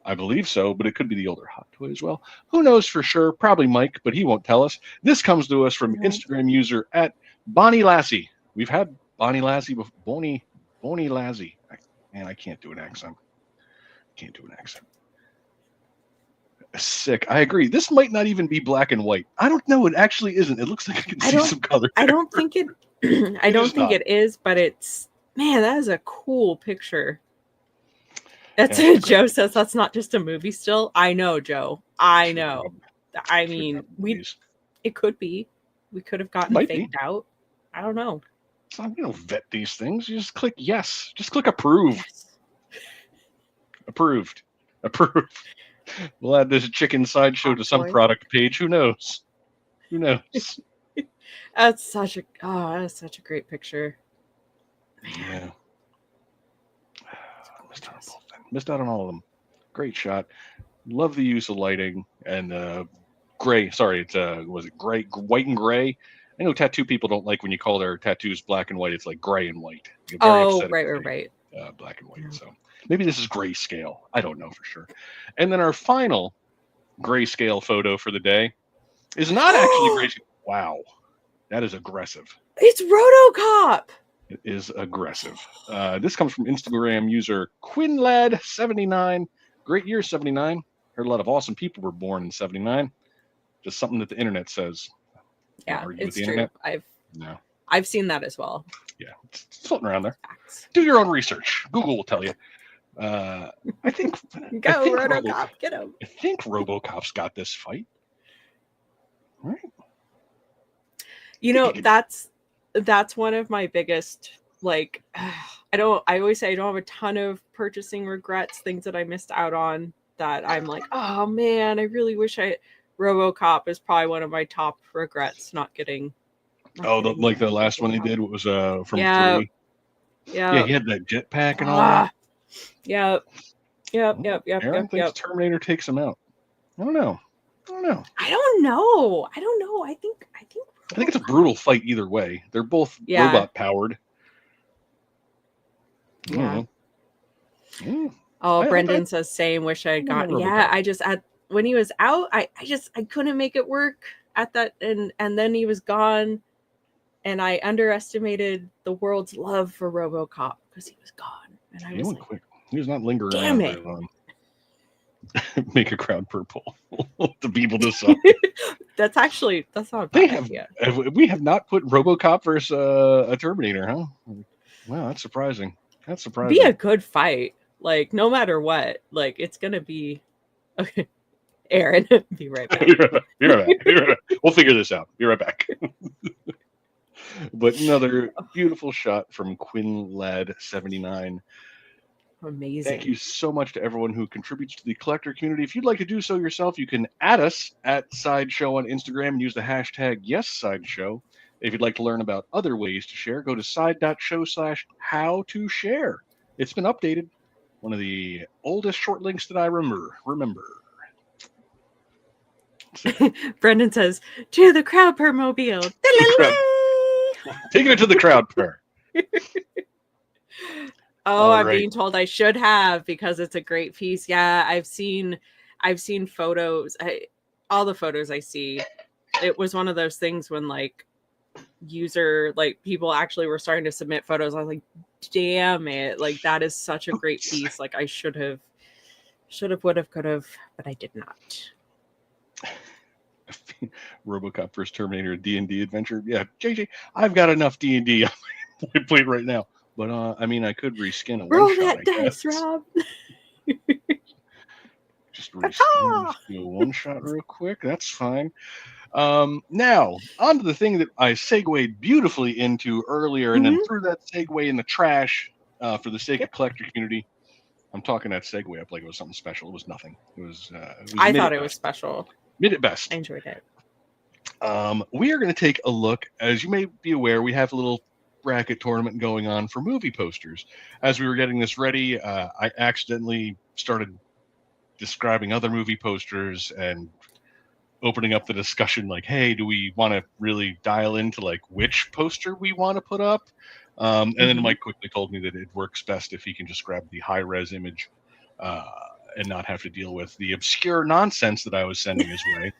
I believe so, but it could be the older Hot Toy as well. Who knows for sure? Probably Mike, but he won't tell us. This comes to us from Instagram user at Bonnie Lassie. We've had Bonnie Lassie before. Bonnie Lassie. Man, I can't do an accent. Sick. I agree. This might not even be black and white. I don't know. It actually isn't. It looks like I can see some color. I don't think it. I don't think it is, but it's that is a cool picture. That's Joe says that's not just a movie still. I know, Joe. I know. I mean, it could be. We could have gotten faked out. I don't know. It's not, vet these things. You just click yes. Just click approve. Yes. Approved. We'll add this chicken sideshow to some product page. Who knows? That's such a great picture. Yeah. Missed out on all of them. Great shot. Love the use of lighting and gray. Sorry, it's was it gray, white and gray? I know tattoo people don't like when you call their tattoos black and white. It's like gray and white. Right. Black and white. Yeah. So maybe this is grayscale. I don't know for sure. And then our final grayscale photo for the day is not actually grayscale. Wow, that is aggressive. It's RotoCop. It is aggressive. This comes from Instagram user QuinLad79. Great year, 79. Heard a lot of awesome people were born in 79. Just something that the internet says. Yeah, Argue with it's the true. internet? No. I've seen that as well. Yeah, it's floating around there. Facts. Do your own research. Google will tell you. I think RotoCop, get him. I think RoboCop's got this fight. Right? You know, that's one of my biggest, like, I always say I don't have a ton of purchasing regrets, things that I missed out on that I'm like, oh man, I really wish RoboCop is probably one of my top regrets not getting. Like the last one they did was from 3. Yeah, he had that jetpack and all that. Yep. Aaron thinks Terminator takes him out. I don't know. I don't know. I think it's a brutal fight either way. They're both robot powered. Yeah. Oh, Brendan says same. Wish I had gotten. Yeah, I just when he was out, I couldn't make it work at that, and then he was gone, and I underestimated the world's love for RoboCop because he was gone, and I was like, quick. He was not lingering damn around it. very long. Make a crowd purple. The people decide. That's not a bad idea. We have not put RoboCop versus a Terminator, huh? Wow, that's surprising. Be a good fight. Like, no matter what, like, it's gonna be okay. Aaron, be right back. Be right back. We'll figure this out. Be right back. But another beautiful shot from QuinLad79. Amazing. Thank you so much to everyone who contributes to the collector community. If you'd like to do so yourself, you can add us at Sideshow on Instagram and use the hashtag YesSideshow. If you'd like to learn about other ways to share, go to side.show/how-to-share. It's been updated. One of the oldest short links that I remember. Brendan says, to the crowd per mobile. Taking it to the crowd per. Oh, I'm being told I should have because it's a great piece. Yeah, I've seen photos. All the photos I see. It was one of those things when people actually were starting to submit photos. I was like, damn it. Like, that is such a great piece. Like, I should have, would have, could have, but I did not. RoboCop vs. Terminator D&D adventure. Yeah, JJ, I've got enough D&D on my plate right now. But, I could reskin a Roll one-shot, that dice, Rob. Just reskin a one-shot real quick. That's fine. Now, on to the thing that I segued beautifully into earlier and then threw that segue in the trash for the sake of collector community. I'm talking that segue up like it was something special. It was nothing. It was I thought it was special. Mid at best. I enjoyed it. We are going to take a look. As you may be aware, we have a little bracket tournament going on for movie posters. As we were getting this ready, I accidentally started describing other movie posters and opening up the discussion like, hey, do we want to really dial into which poster we want to put up? And then Mike quickly told me that it works best if he can just grab the high-res image and not have to deal with the obscure nonsense that I was sending his way.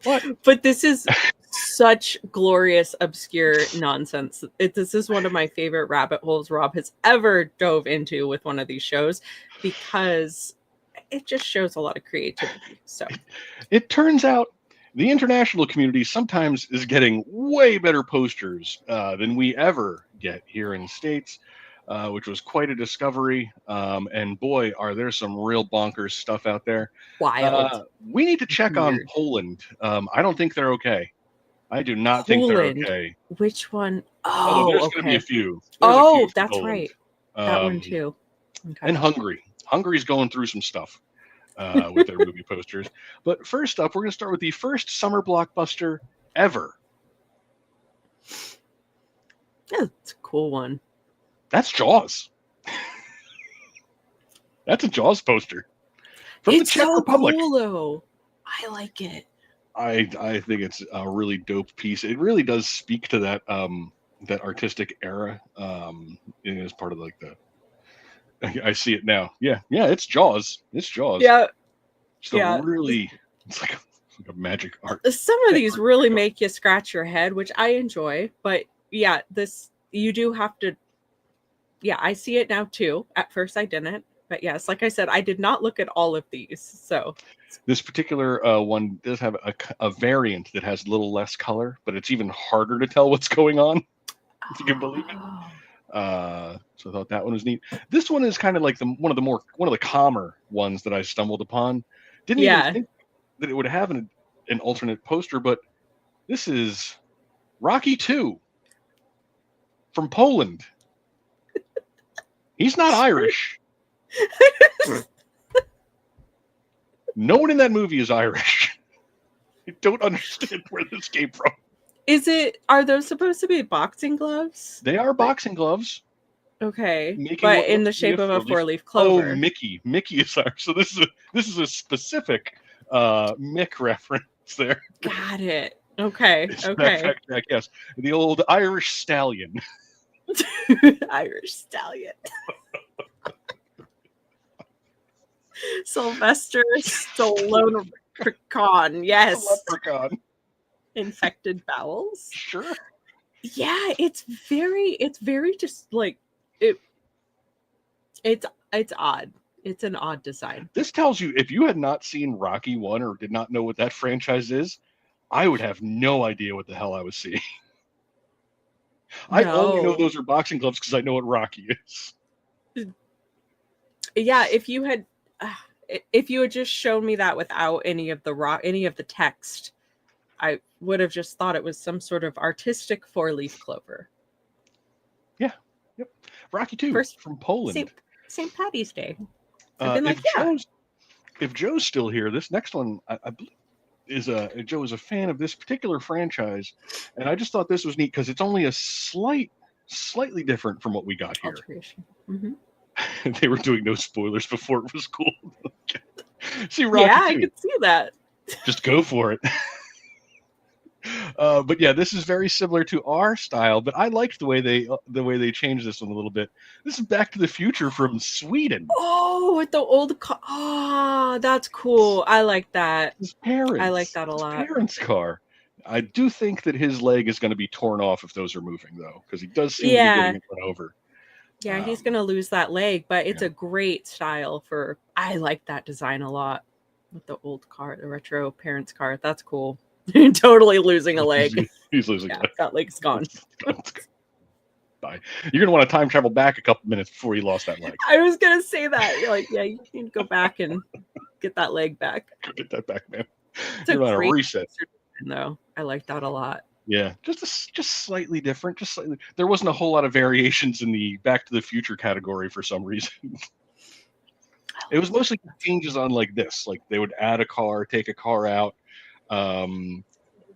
But this is such glorious, obscure nonsense. This is one of my favorite rabbit holes Rob has ever dove into with one of these shows because it just shows a lot of creativity. So it turns out the international community sometimes is getting way better posters than we ever get here in the States, which was quite a discovery. And boy, are there some real bonkers stuff out there. Wild. We need to check on Poland. I don't think they're okay. I do not think they're okay. Which one? There's going to be a few. That's right. That one too. Okay. And Hungary. Hungary's going through some stuff with their movie posters. But first up, we're going to start with the first summer blockbuster ever. Yeah, it's a cool one. That's Jaws. That's a Jaws poster from the Czech Republic. Cool, though. I like it. I think it's a really dope piece. It really does speak to that that artistic era. As part of the. I see it now. Yeah, it's Jaws. It's Jaws. Yeah. Really, it's like Like a magic art. Some of these really make you scratch your head, which I enjoy. But yeah, this you do have to. Yeah, I see it now too. At first, I didn't, but yes, like I said, I did not look at all of these. So This particular one does have a variant that has a little less color, but it's even harder to tell what's going on, if you can believe it. So I thought that one was neat. This one is kind of like one of the calmer ones that I stumbled upon. Didn't even think that it would have an alternate poster, but this is Rocky 2 from Poland. He's not Irish. No one in that movie is Irish. I don't understand where this came from. Are those supposed to be boxing gloves? They are boxing gloves. Okay, but in the shape of a four-leaf clover. Oh, Mickey is Irish. So this is a specific Mick reference there. Got it. Okay. Backtrack, yes. The old Irish stallion. Irish stallion. Sylvester Stallone Leprechaun. Yes. Leprechaun. Infected bowels. Sure. Yeah, it's very just like it's odd. It's an odd design. This tells you if you had not seen Rocky 1 or did not know what that franchise is, I would have no idea what the hell I was seeing. I only know those are boxing gloves because I know what Rocky is. Yeah, if you had just shown me that without any of the text, I would have just thought it was some sort of artistic four-leaf clover. Yeah. Yep. Rocky 2 from Poland. St. Patty's Day. If Joe's still here, this next one I believe Joe is a fan of this particular franchise, and I just thought this was neat because it's only a slightly different from what we got here. Mm-hmm. They were doing no spoilers before it was cool. See, Rocky 2. I could see that. Just go for it. But yeah, this is very similar to our style, but I liked the way they changed this one a little bit. This is Back to the Future from Sweden. Oh, with the old car. Oh, that's cool. I like that. His parents. I like that a lot. His parents' car. I do think that his leg is going to be torn off if those are moving, though, because he does seem to be getting run over. Yeah, he's going to lose that leg, but it's a great style for. I like that design a lot with the old car, the retro parents' car. That's cool. Totally losing a leg. He's losing a leg. That leg's gone. Bye. You're gonna want to time travel back a couple minutes before you lost that leg. I was gonna say that. You're like, yeah, you need to go back and get that leg back. Go get that back, man. You're on a reset. Though I like that a lot. Yeah, just slightly different. Just slightly. There wasn't a whole lot of variations in the Back to the Future category for some reason. It was mostly changes on like this. Like they would add a car, take a car out.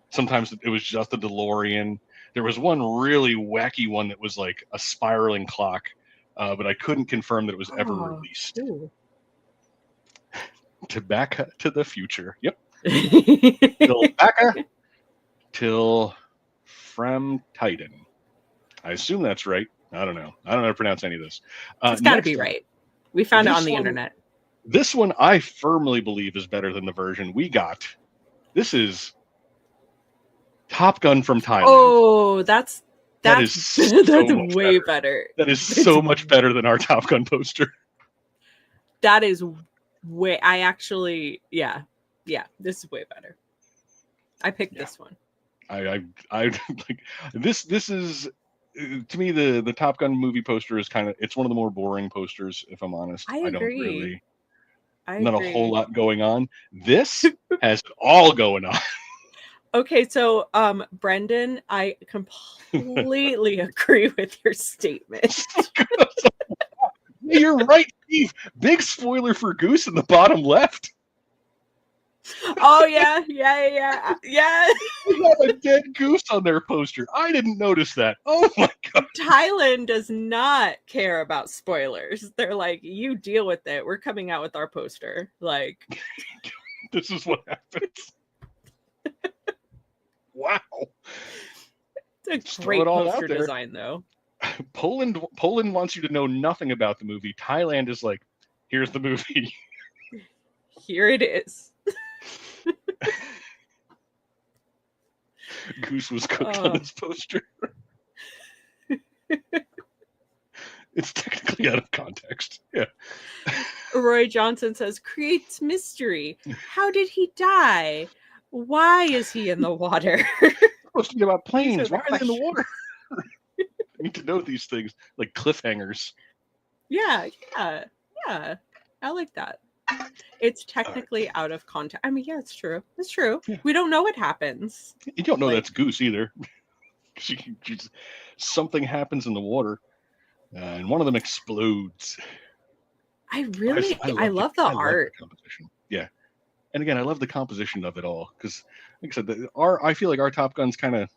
Sometimes it was just a DeLorean. There was one really wacky one that was like a spiraling clock, but I couldn't confirm that it was ever released. To Back to the Future. Yep. Till Back till Framtiden. I assume that's right. I don't know. I don't know how to pronounce any of this. It's got to be right. We found it on the internet. This one I firmly believe is better than the version we got. This is Top Gun from Thailand. Oh, that's so way better. That is so much better than our Top Gun poster. That is way. I actually, yeah. This is way better. I picked this one. I like this. This is to me the Top Gun movie poster is it's one of the more boring posters. If I'm honest, I agree. Not a whole lot going on. This has it all going on. Okay, so Brendan, I completely agree with your statement. You're right, Steve. Big spoiler for Goose in the bottom left. Oh yeah. They have a dead goose on their poster. I didn't notice that. Oh my god. Thailand does not care about spoilers. They're like, you deal with it. We're coming out with our poster. Like, this is what happens. Wow. It's a great poster design, though. Poland wants you to know nothing about the movie. Thailand is like, here's the movie. Here it is. Goose was cooked on this poster. It's technically out of context. Yeah. Roy Johnson says, creates mystery. How did he die? Why is he in the water? It's supposed to be about These are planes. the Why are they in the questions. water? I need to know these things, like cliffhangers. Yeah. I like that. It's technically out of context. I mean, yeah, it's true. It's true. Yeah. We don't know what happens. You don't know Like- that's Goose either. Something happens in the water, and one of them explodes. I love the I love art. the composition. Yeah, and again, I love the composition of it all because, like I said, I feel like our Top Gun's kind of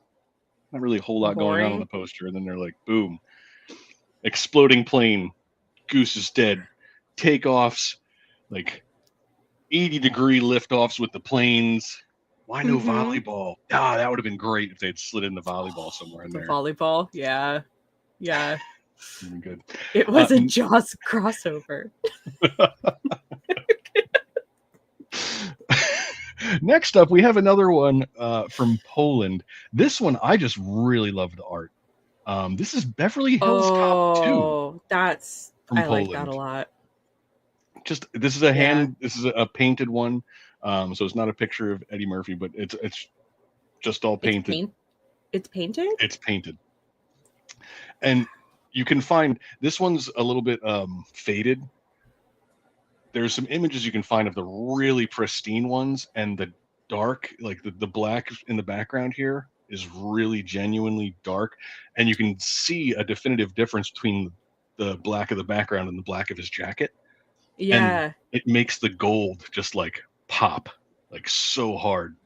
not really a whole lot going on Boring. the poster, and then they're like, boom, exploding plane, Goose is dead, takeoffs, like 80-degree liftoffs with the planes. Why no volleyball? Ah, that would have been great if they'd slid in the volleyball somewhere in The there. volleyball, yeah. Really good. It was a Jaws crossover. Next up, we have another one from Poland. This one, I just really love the art. This is Beverly Hills Cop 2. Oh, I like that a lot. This is a painted one. So it's not a picture of Eddie Murphy, but it's just all painted. It's painted? It's painted. And you can find, this one's a little bit faded. There's some images you can find of the really pristine ones, and the dark, like the black in the background here is really genuinely dark, and you can see a definitive difference between the black of the background and the black of his jacket. Yeah. And it makes the gold just like pop, like so hard.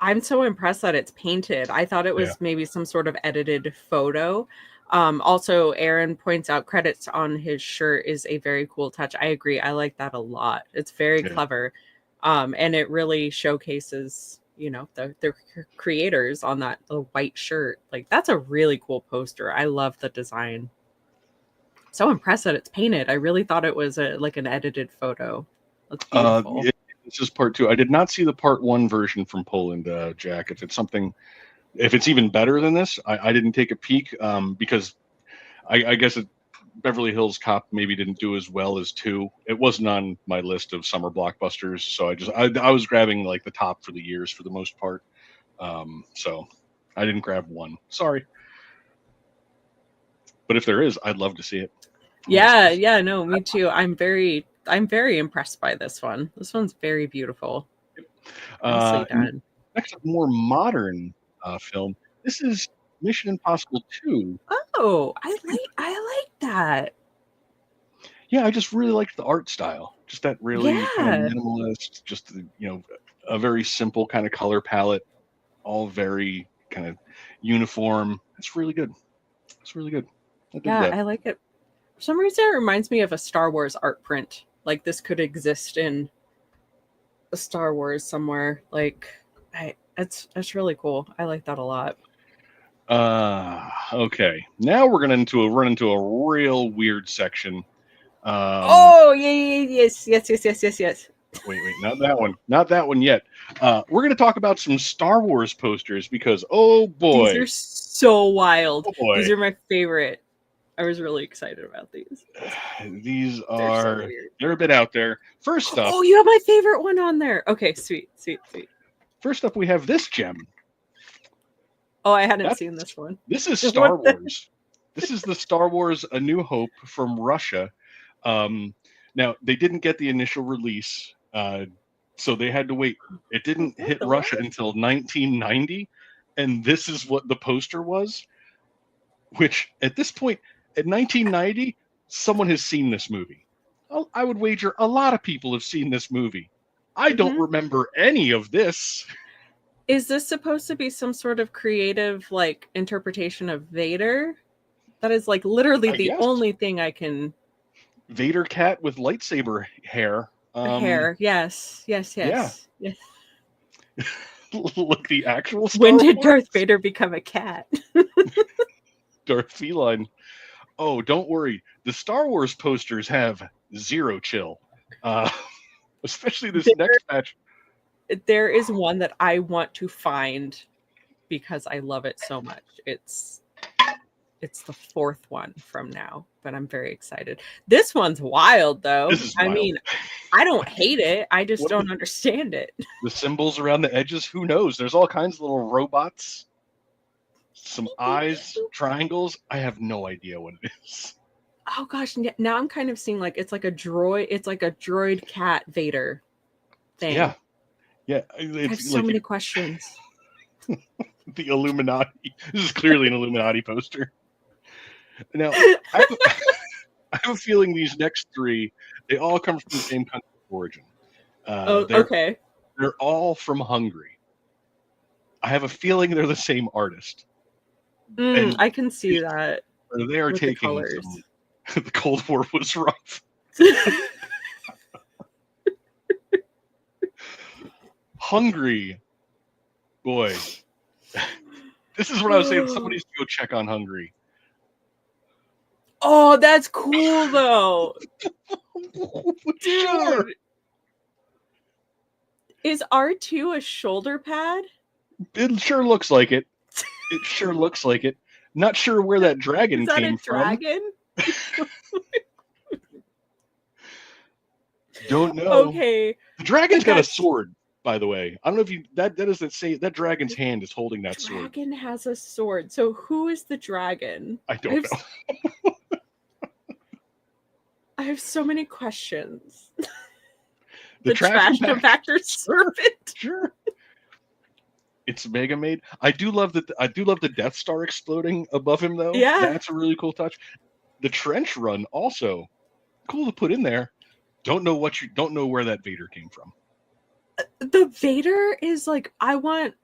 I'm so impressed that it's painted. I thought it was maybe some sort of edited photo. Also, Aaron points out credits on his shirt is a very cool touch. I agree. I like that a lot. It's very clever. And it really showcases, the creators on that white shirt. Like, that's a really cool poster. I love the design. So impressed that it's painted. I really thought it was like an edited photo. That's beautiful. This is part 2. I did not see the part 1 version from Poland, Jack. If it's even better than this, I didn't take a peek because I guess Beverly Hills Cop maybe didn't do as well as 2. It wasn't on my list of summer blockbusters, so I was grabbing like the top for the years for the most part. So I didn't grab 1. Sorry. But if there is, I'd love to see it. Yeah, no, me too. I'm very impressed by this one. This one's very beautiful. Nicely done. Next up, more modern film. This is Mission Impossible 2. Oh, I like that. Yeah, I just really liked the art style. Just that really kind of minimalist, just a very simple kind of color palette, all very kind of uniform. It's really good. It's really good. I like it. For some reason, it reminds me of a Star Wars art print. Like this could exist in a Star Wars somewhere. Like, it's really cool. I like that a lot. Okay. Now we're gonna run into a real weird section. Yes. Wait, not that one. Not that one yet. We're gonna talk about some Star Wars posters because oh boy, these are so wild. Oh boy. These are my favorite. I was really excited about these. They're a bit out there. First up. Oh, you have my favorite one on there. Okay, sweet. First up, we have this gem. Oh, I hadn't seen this one. This is Star Wars. This is the Star Wars A New Hope from Russia. Now, they didn't get the initial release, so they had to wait. It didn't hit Russia until 1990, and this is what the poster was, which at this point, at 1990, someone has seen this movie. I would wager a lot of people have seen this movie. I don't remember any of this. Is this supposed to be some sort of creative, like, interpretation of Vader? That is, like, literally the only thing I can... Vader cat with lightsaber hair. Hair, yes. Yeah. Look, the actual Star When did Wars? Darth Vader become a cat? Darth Feline. Oh, don't worry. The Star Wars posters have zero chill. Especially this next batch. There is one that I want to find because I love it so much. It's the fourth one from now, but I'm very excited. This one's wild, though. This is wild. I mean, I don't hate it. I just don't understand it. The symbols around the edges, who knows? There's all kinds of little robots, some eyes, triangles. I have no idea what it is. Oh gosh, now I'm kind of seeing like it's like a droid. It's like a droid cat Vader thing. Yeah. I have so many questions. The Illuminati. This is clearly an Illuminati poster. Now, I have a feeling these next three, they all come from the same country of origin. Okay. They're all from Hungary. I have a feeling they're the same artist. I can see that. They are taking the Cold War was rough. Hungary, boy. This is what I was saying. Somebody needs to go check on Hungary. Oh, that's cool though. Dude. Sure. Is R2 a shoulder pad? It sure looks like it. It sure looks like it. Not sure where that dragon came from. Dragon? Don't know. Okay. The dragon's got a sword, by the way. I don't know if you that doesn't say that dragon's hand is holding that sword. Dragon has a sword. So who is the dragon? I don't know. I have so many questions. The trash compactor servant. Sure. It's Mega Maid. I do love the Death Star exploding above him though. Yeah. That's a really cool touch. The trench run also cool to put in there. Don't know where that Vader came from. The Vader is like I want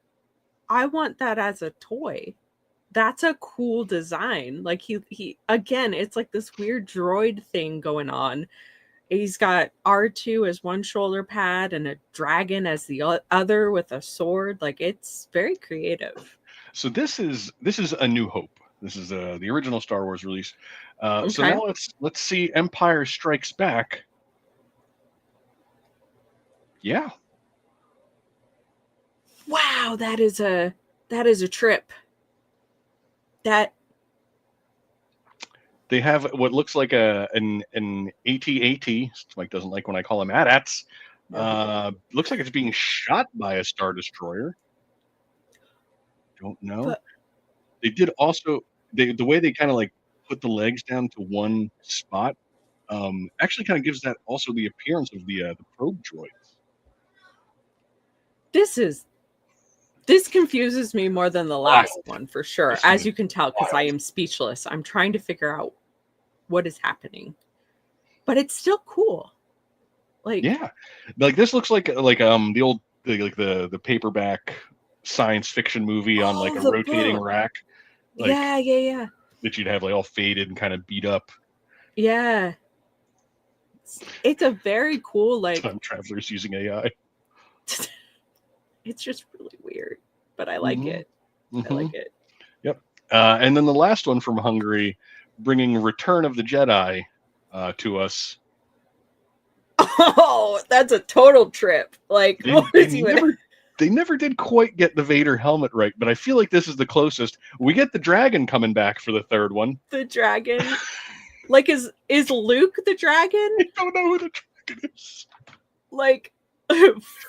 that as a toy. That's a cool design. Like he again, it's like this weird droid thing going on. He's got R2 as one shoulder pad and a dragon as the other with a sword. Like it's very creative. So this is A New Hope. This is the original Star Wars release. Okay. So now let's see Empire Strikes Back. Yeah. Wow, that is a trip. That they have what looks like an AT-AT. Mike doesn't like when I call him AT-ATs. Looks like it's being shot by a Star Destroyer. Don't know. But, they did also the way they kind of like put the legs down to one spot. Actually, kind of gives that also the appearance of the probe droids. This confuses me more than the last one for sure, as you can tell, because I am speechless. I'm trying to figure out what is happening, but it's still cool. Like this looks like the old the paperback science fiction movie on like a rotating rack. Like, yeah. That you'd have like all faded and kind of beat up. Yeah, it's a very cool like time travelers using AI. It's just really weird, but I like it. I like it. Yep. And then the last one from Hungary, bringing Return of the Jedi to us. Oh, that's a total trip. Like, they never did quite get the Vader helmet right, but I feel like this is the closest. We get the dragon coming back for the third one. The dragon? Like, is Luke the dragon? I don't know who the dragon is. Like,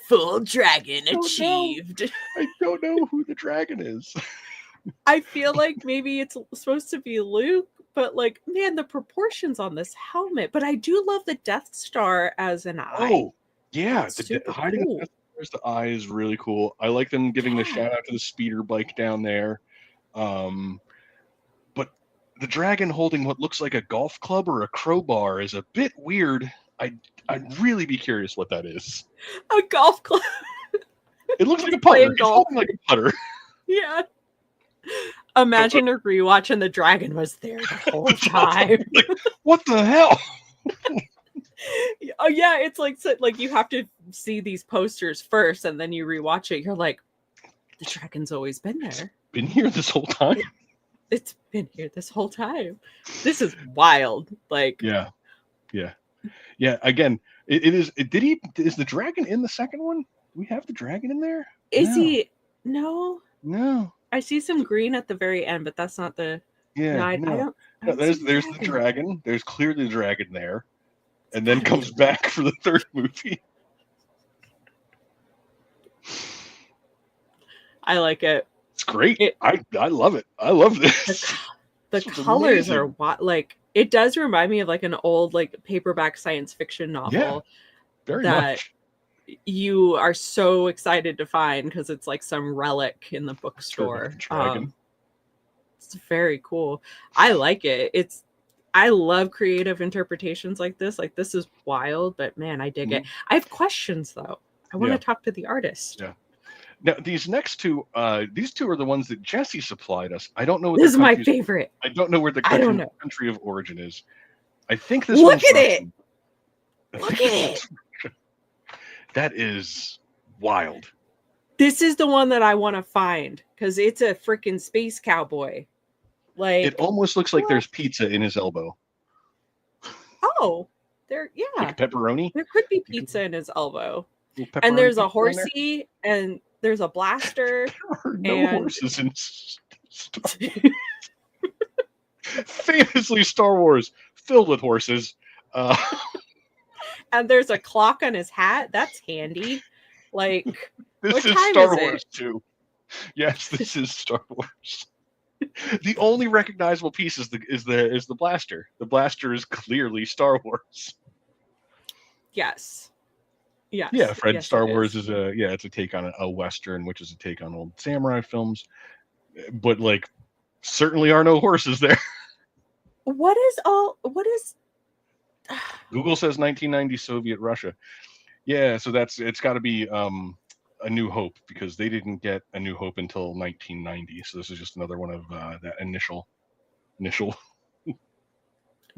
full dragon achieved. I don't know who the dragon is. I feel like maybe it's supposed to be Luke, but like, man, the proportions on this helmet. But I do love the Death Star as an eye. Oh, yeah. Hiding cool. The eye is really cool. I like them giving the shout out to the speeder bike down there. But the dragon holding what looks like a golf club or a crowbar is a bit weird. I'd really be curious what that is. A golf club. It looks like a putter. It's holding like a putter. Yeah. Imagine a rewatch and the dragon was there the whole time. Like, what the hell? Oh yeah, it's like you have to see these posters first and then you rewatch it. You're like, the dragon's always been there. It's been here this whole time. It's been here this whole time. This is wild. Like yeah. Again, it is. Is the dragon in the second one? Do we have the dragon in there? Is he? No. I see some green at the very end, but that's not the. Yeah, No, I no. don't. I No, don't see there's the dragon. There's clearly the dragon there, and then comes back for the third movie. I like it. It's great. I love it. I love this. The colors are like, it does remind me of like an old like paperback science fiction novel. Yeah, very that much. You are so excited to find because it's like some relic in the bookstore. Dragon. It's very cool. I like it. I love creative interpretations like this. Like, this is wild, but man, I dig it. I have questions though. I want to talk to the artist. Yeah. Now these next two, these two are the ones that Jesse supplied us. I don't know. This is my favorite. I don't know where the country of origin is. I think this. Look at it. Look at it. That is wild. This is the one that I want to find because it's a freaking space cowboy. Like, it almost looks like there's pizza in his elbow. Oh, like pepperoni. There could be pizza in his elbow. And there's a horsey and there's a blaster. There are no horses in Star Wars. Famously, Star Wars filled with horses. And there's a clock on his hat. That's handy. Like, this is Star Wars too. Yes, this is Star Wars. The only recognizable piece is the blaster. The blaster is clearly Star Wars. Yes. Yes. Yeah, Fred. Yes, Star Wars is it's a take on a Western, which is a take on old samurai films. But like, certainly are no horses there. What is Google says 1990 Soviet Russia. Yeah, so it's got to be A New Hope, because they didn't get A New Hope until 1990. So this is just another one of that initial.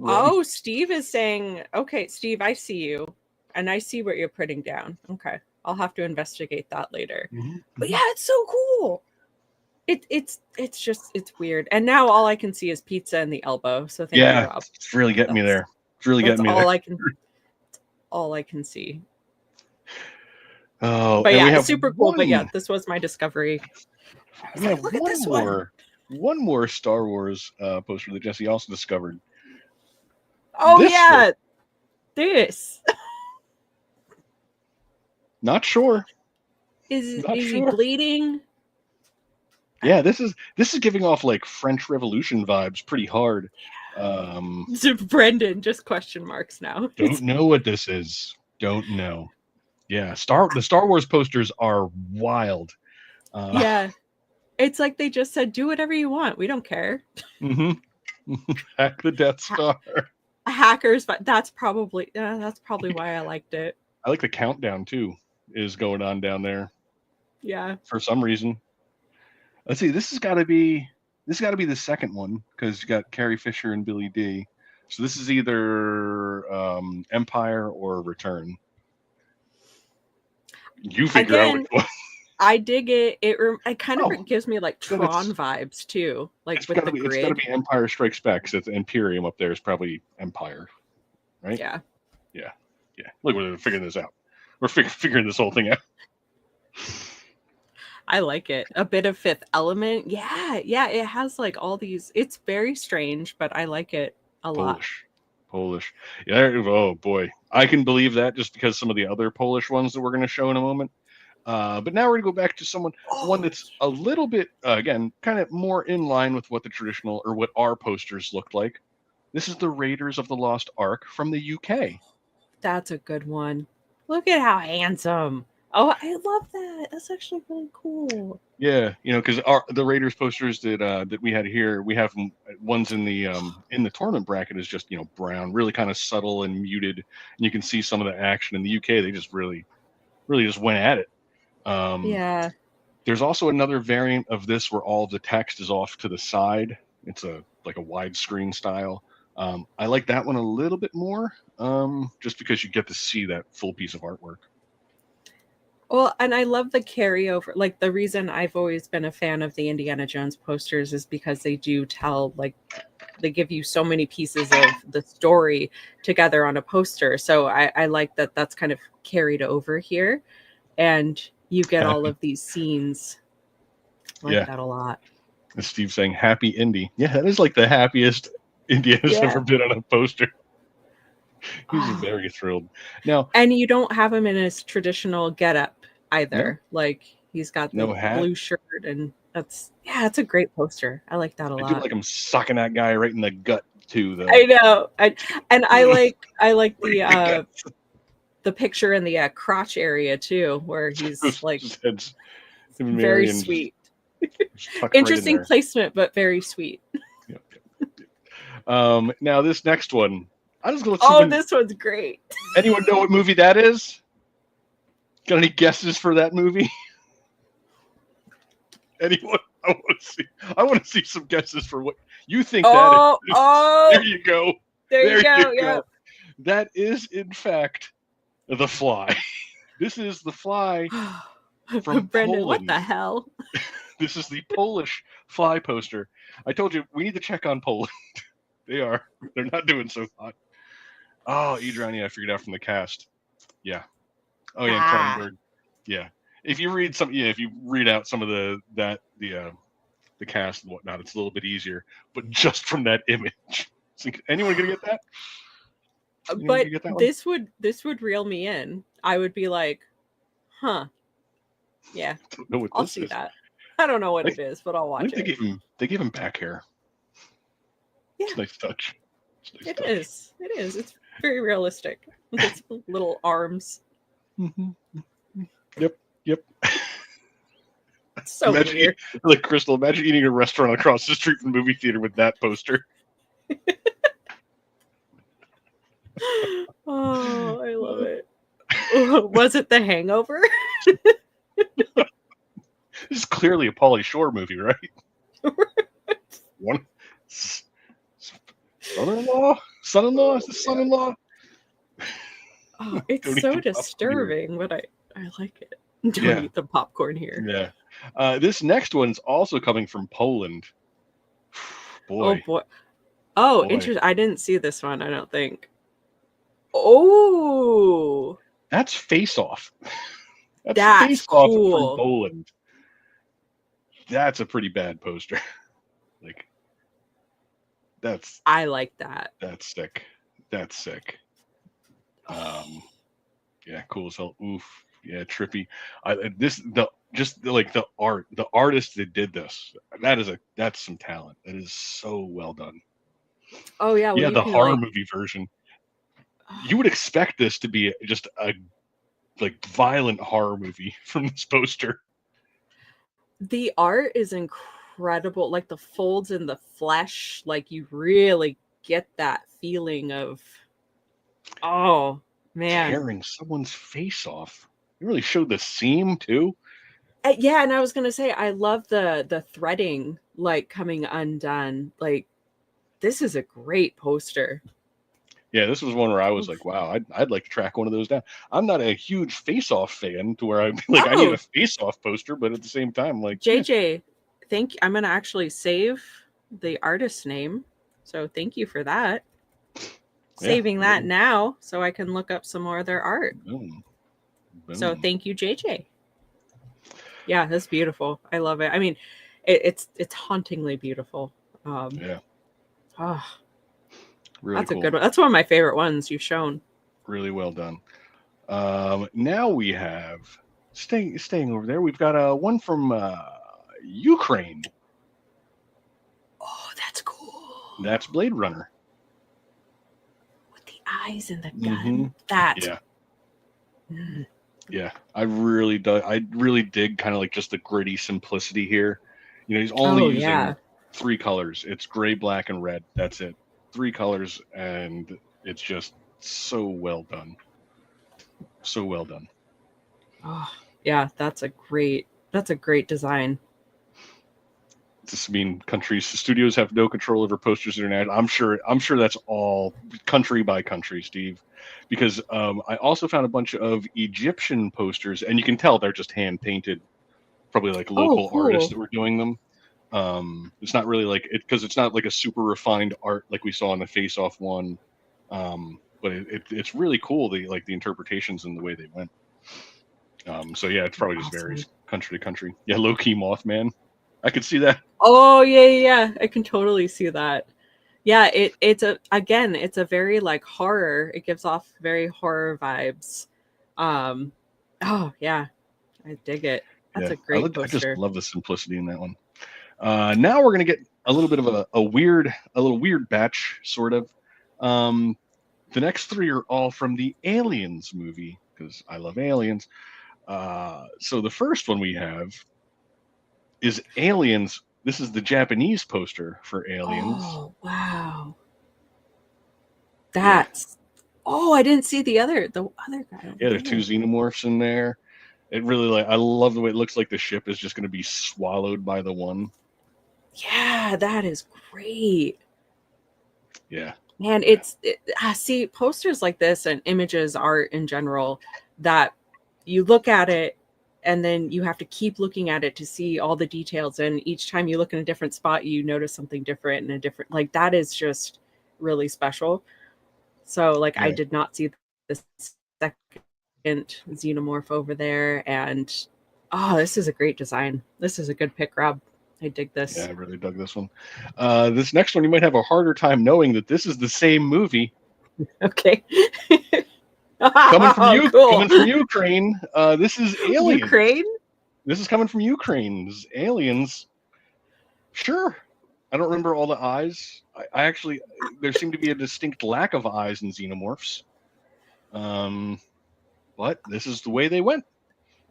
Oh, Steve is saying, okay, Steve, I see you, and I see what you're putting down. Okay, I'll have to investigate that later. Mm-hmm. But yeah, it's so cool. It's weird, and now all I can see is pizza in the elbow. So thank you, Rob. It's really getting me there. It's really getting me there. All I can see. Oh, but yeah, it's super cool. But yeah, this was my discovery. Look at this one. One more Star Wars poster that Jesse also discovered. Oh this. Not sure. Is he bleeding? Yeah, this is giving off like French Revolution vibes pretty hard. Brendan, just question marks now. Don't know what this is. Don't know. Yeah, the Star Wars posters are wild. Yeah, it's like they just said, "Do whatever you want. We don't care." Mm-hmm. Hack the Death Star. Hackers, but that's probably why I liked it. I like the countdown too. Is going on down there. Yeah. For some reason. Let's see. This has got to be the second one, because you got Carrie Fisher and Billy D. So this is either Empire or Return. You figure out which one. I dig it. It kind of gives me like Tron vibes too, like with the grid. It's got to be Empire Strikes Back. So it's Imperium up there is probably Empire, right? Yeah. Look, we're figuring this out. We're figuring this whole thing out. I like it. A bit of Fifth Element. Yeah. It has like all these. It's very strange, but I like it a lot. Polish. Yeah. Oh boy, I can believe that just because some of the other Polish ones that we're going to show in a moment. But now we're going to go back to one that's a little bit again kind of more in line with what the traditional or what our posters looked like. This is the Raiders of the Lost Ark from the UK. That's a good one. Look at how handsome. Oh, I love that. That's actually really cool. Yeah, because the Raiders posters that we had here, we have ones in the tournament bracket is just brown, really kind of subtle and muted, and you can see some of the action. In the UK, they just really just went at it. Yeah. There's also another variant of this where all of the text is off to the side. It's like a widescreen style. I like that one a little bit more, just because you get to see that full piece of artwork. Well, and I love the carryover. Like, the reason I've always been a fan of the Indiana Jones posters is because they do tell, like, they give you so many pieces of the story together on a poster. So I like that that's kind of carried over here, and you get all of these scenes I like that a lot. And Steve saying happy Indy. Yeah, that is like the happiest Indy has ever been on a poster. He's very thrilled. Now, and you don't have him in his traditional getup either. No. Like he's got the blue shirt, and that's a great poster. I like that a lot. I do like him sucking that guy right in the gut too, though. I know, and I like the picture in the crotch area too, where he's like very sweet. Interesting right placement, but very sweet. Now this next one, I'm just gonna. This one's great. Anyone know what movie that is? Got any guesses for that movie? Anyone? I want to see some guesses for what you think that is. There you go. There you go. Yeah. That is in fact The Fly. This is The Fly from Brendan. Poland. What the hell? This is the Polish Fly poster. I told you we need to check on Poland. They're not doing so hot. Oh, Adriani, I figured out from the cast. Yeah. Oh yeah, Cronenberg. Yeah. If you read out some of the cast and whatnot, it's a little bit easier. But just from that image, anyone gonna get that? But this would reel me in. I would be like, huh. Yeah. I'll see that. I don't know what it is, but I'll watch it. They gave him back hair. Yeah. It's a nice touch. It is. It's very realistic. With its little arms. Mm-hmm. Yep. So weird. Like Crystal, imagine eating a restaurant across the street from the movie theater with that poster. Oh, I love it. Was it The Hangover? This is clearly a Pauly Shore movie, right? One son-in-law, is the son-in-law? Oh, it's so disturbing, but I like it. Don't eat the popcorn here. Yeah. This next one's also coming from Poland. Boy. Oh boy. Oh, interesting. I didn't see this one, I don't think. Oh. That's Face Off. That's Face cool. Off from Poland. That's a pretty bad poster. I like that. That's sick. Yeah, cool as hell. Oof. Yeah, trippy. The art, the artist that did this, that's some talent. That is so well done. Oh yeah. Yeah, the horror movie version. You would expect this to be just a violent horror movie from this poster. The art is incredible. Like the folds in the flesh, like you really get that feeling of, oh man, tearing someone's face off. You really showed the seam too. Yeah, and I was gonna say I love the threading coming undone. Like this is a great poster. Yeah, this was one where I was like, wow, I'd like to track one of those down. I'm not a huge Face Off fan to where I need a Face Off poster, but at the same time, JJ, thank you. I'm gonna actually save the artist's name. So thank you for that. Saving that now so I can look up some more of their art. Boom. So thank you, JJ. Yeah, that's beautiful. I love it. I mean, it's hauntingly beautiful. Yeah. Oh, really that's cool. a good one. That's one of my favorite ones you've shown. Really well done. Now we have staying over there. We've got one from Ukraine. Oh, that's cool. That's Blade Runner. With the eyes and the gun. That. Yeah. Yeah, I really dig kind of just the gritty simplicity here. He's only using 3 colors. It's gray, black, and red. That's it. 3 colors, and it's just so well done. So well done. Oh, yeah, that's a great design. This studios have no control over posters international. I'm sure that's all country by country, Steve. Because I also found a bunch of Egyptian posters, and you can tell they're just hand painted, probably local artists that were doing them. It's not really because it's not a super refined art like we saw in the Face Off one, but it's really cool the interpretations and the way they went. So yeah, it probably just varies country to country. Yeah, low key Mothman. I could see that. Oh yeah. I can totally see that. Yeah, it's a very like horror. It gives off very horror vibes. Oh yeah, I dig it. That's Yeah, a great I just poster. love the simplicity in that one. Now we're gonna get a little bit of a little weird batch, sort of. The next three are all from the Aliens movie because I love Aliens. So the first one we have is Aliens. This is the Japanese poster for Aliens. Oh wow, Yeah, that's. Oh, I didn't see the other guy over yeah. There's two there. xenomorphs in there. It really I love the way it looks like the ship is just going to be swallowed by the one. Yeah, that is great. Yeah. Man, I see posters like this and images, art in general, that you look at it and then you have to keep looking at it to see all the details. And each time you look in a different spot, you notice something different and a different, like that is just really special. So like I Yeah. did not see the second xenomorph over there. And oh, this is a great design. This is a good pick, Rob. I dig this. Yeah, I really dug this one. This next one, you might have a harder time knowing that this is the same movie. Okay. Coming from you, cool. coming from Ukraine. This is Aliens. Ukraine? This is coming from Ukraine. This is Aliens. Sure. I don't remember all the eyes. I actually, there seemed to be a distinct lack of eyes in xenomorphs. But this is the way they went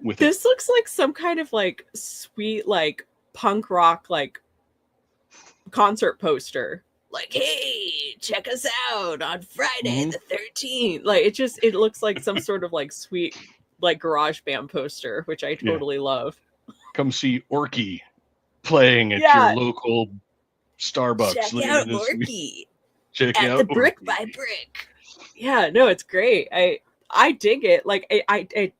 with it. This looks like some kind of like sweet like punk rock like concert poster. Like, hey, check us out on Friday the 13th. Like it looks like some sort of like sweet like garage band poster, which I totally love. Come see Orky playing at your local Starbucks. Check out Orky. Check at out the Brick Orky. by Brick. Yeah, no, it's great. I dig it. Like it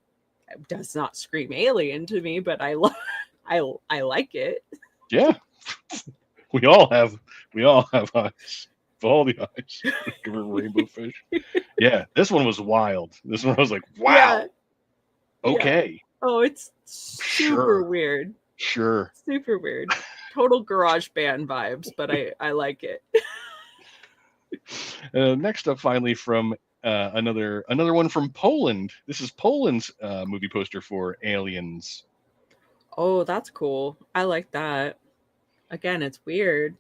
does not scream alien to me, but I like it. Yeah. We all have eyes. All the eyes. Give her rainbow fish. Yeah, this one was wild. This one I was like, wow. Yeah. Okay. Yeah. Oh, it's super weird. Sure. Super weird. Total garage band vibes, but I like it. Next up, finally, from another one from Poland. This is Poland's movie poster for Aliens. Oh, that's cool. I like that. Again, it's weird.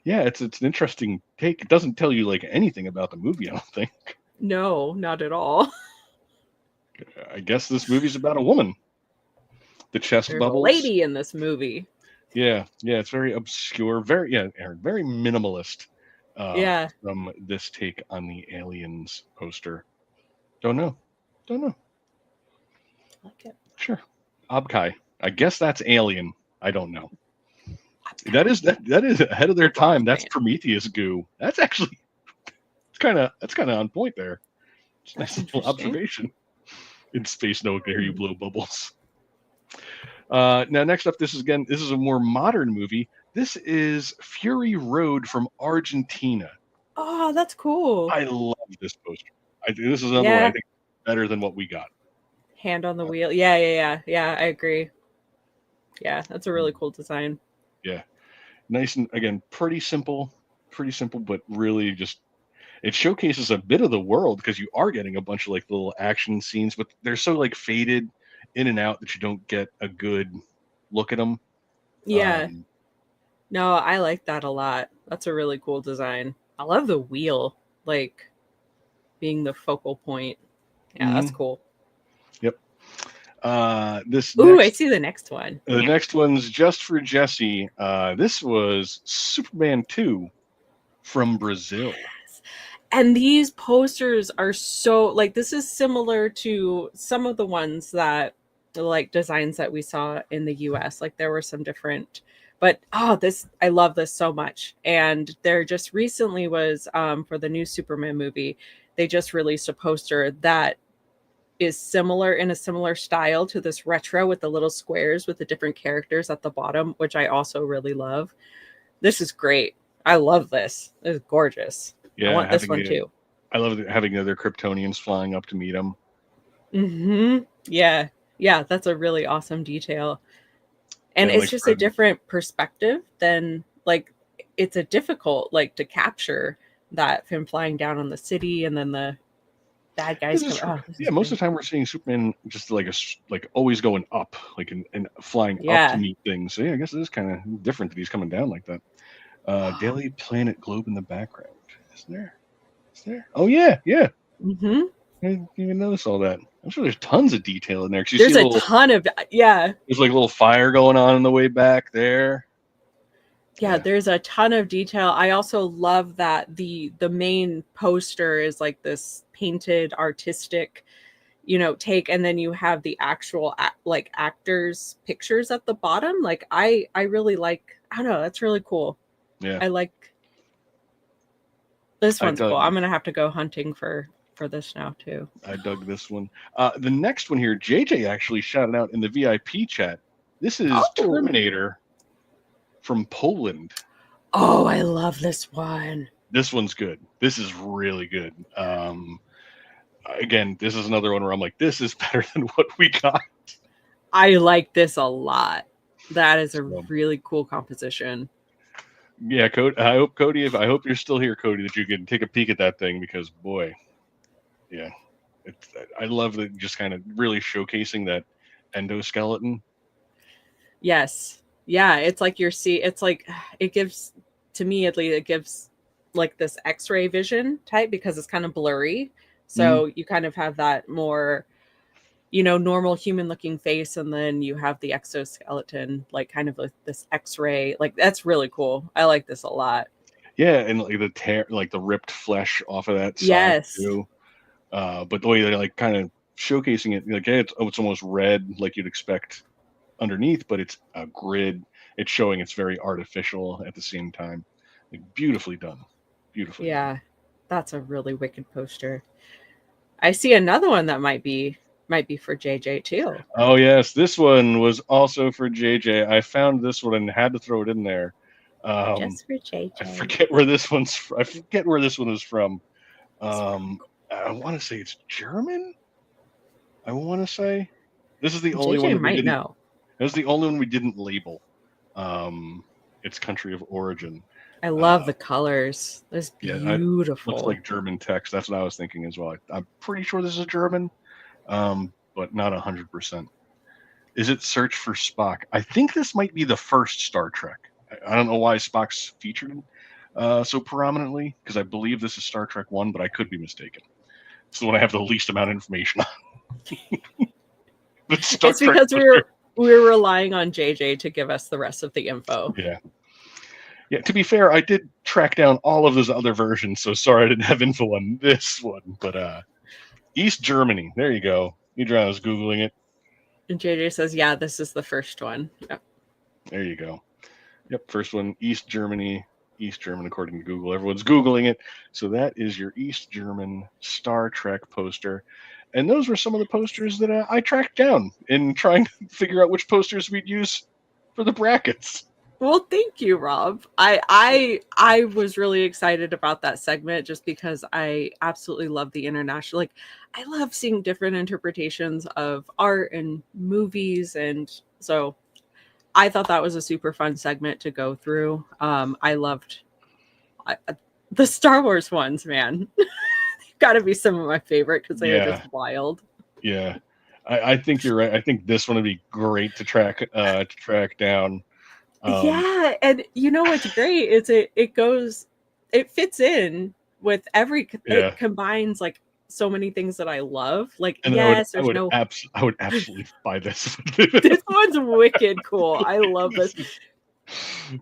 Yeah, it's an interesting take. It doesn't tell you like anything about the movie, I don't think. No, not at all. I guess this movie's about a woman. The chest There's bubbles. A lady in this movie. Yeah, it's very obscure, very minimalist. From this take on the Aliens poster. Don't know. I like it. Sure. Abkai. I guess that's Alien. I don't know. That is ahead of their time. That's Prometheus goo. That's actually it's kind of on point there. It's a nice little observation. In space, no one can hear you blow bubbles. Now, next up, this is a more modern movie. This is Fury Road from Argentina. Oh, that's cool. I love this poster. This is another one I think better than what we got. Hand on the wheel. Yeah, I agree. Yeah, that's a really cool design. Yeah. Nice and, again, pretty simple, but really just, it showcases a bit of the world because you are getting a bunch of like little action scenes, but they're so like faded in and out that you don't get a good look at them. Yeah. No, I like that a lot. That's a really cool design. I love the wheel, like being the focal point. Yeah, that's cool. Yep. I see the next one. The next one's just for Jesse. This was Superman 2 from Brazil. And these posters are so like, this is similar to some of the ones that like designs that we saw in the US. Like there were some different, but I love this so much. And there just recently was for the new Superman movie, they just released a poster that is similar in a similar style to this retro with the little squares with the different characters at the bottom, which I also really love. This is great. I love this. It's gorgeous. Yeah, I want this one too. I love having the other Kryptonians flying up to meet him. Yeah, that's a really awesome detail. And and it's like just a Fred, different perspective than like it's a difficult like to capture that him flying down on the city and then the bad guys this come. is Oh, this yeah. is Most great. of the time we're seeing Superman just like always going up, like and flying up to Yeah. meet things. So yeah, I guess it is kind of different that he's coming down like that. Daily Planet globe in the background. Is there? Is there? Oh yeah, yeah. Hmm. I didn't even notice all that. I'm sure there's tons of detail in there because you see There's a a little. ton of yeah. There's like a little fire going on the way back there. Yeah, Yeah. there's a ton of detail. I also love that the main poster is like this painted artistic, take, and then you have the actual like actors pictures at the bottom. Like I really like, I don't know, that's really cool. Yeah. I like this I one's cool. dug I'm gonna have to go hunting for this now too. I dug this one. The next one here, JJ actually shouted out in the VIP chat. This is Oh, Terminator from Poland. oh, I love this one. This one's good. This is really good. Again, this is another one where I'm like, this is better than what we got. I like this a lot. That is a So, really cool composition. yeah, I hope you're still here, Cody, that you can take a peek at that thing because boy, yeah, I love that just kind of really showcasing that endoskeleton. Yes. Yeah, it's like it's like it gives, to me at least, it gives like this X-ray vision type because it's kind of blurry. So you kind of have that more, normal human looking face, and then you have the exoskeleton, like kind of like this X-ray. Like that's really cool. I like this a lot. Yeah, and like the tear, like the ripped flesh off of that side Yes. too. But the way they're like kind of showcasing it, like it's almost red, like you'd expect underneath, but it's a grid. It's showing it's very artificial at the same time. Like beautifully done. Beautifully done. Yeah. That's a really wicked poster. I see another one that might be for JJ too. Oh yes, this one was also for JJ. I found this one and had to throw it in there. Just for JJ. I forget where this one was from. I want to say it's German. I want to say this is the only one JJ that we might didn't. know. It was the only one we didn't label. Its country of origin. I love the colors. It's beautiful. Looks like German text. That's what I was thinking as well. I'm pretty sure this is German, but not 100%. Is it Search for Spock? I think this might be the first Star Trek. I don't know why Spock's featured so prominently, because I believe this is Star Trek 1, but I could be mistaken. It's the one I have the least amount of information on. It's because we're relying on JJ to give us the rest of the info. Yeah. Yeah, to be fair, I did track down all of those other versions, so sorry I didn't have info on this one. But East Germany, there you go. Adriana was Googling it. And JJ says, yeah, this is the first one. Yep. There you go. Yep, first one, East Germany, according to Google. Everyone's Googling it. So that is your East German Star Trek poster. And those were some of the posters that I tracked down in trying to figure out which posters we'd use for the brackets. Well, thank you, Rob. I was really excited about that segment just because I absolutely love the international. Like, I love seeing different interpretations of art and movies, and so I thought that was a super fun segment to go through. I loved the Star Wars ones, man. Got to be some of my favorite because they are just wild. Yeah, I think you're right. I think this one would be great to track down. Yeah, and you know what's great is it fits in with it combines like so many things that I love. Like, and yes, I would absolutely buy this. This one's wicked cool. I love this.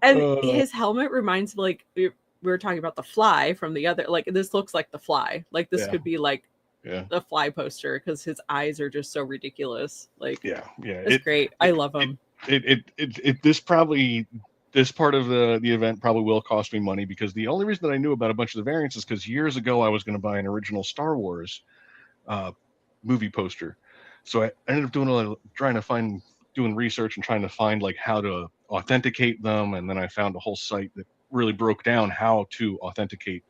And his helmet reminds me, like we were talking about the Fly from the other. Like, this looks like the Fly. Like, this could be like the Fly poster because his eyes are just so ridiculous. Like, it's great. I love him. This part of the event probably will cost me money because the only reason that I knew about a bunch of the variants is because years ago I was going to buy an original Star Wars movie poster. So I ended up doing research and trying to find like how to authenticate them, and then I found a whole site that really broke down how to authenticate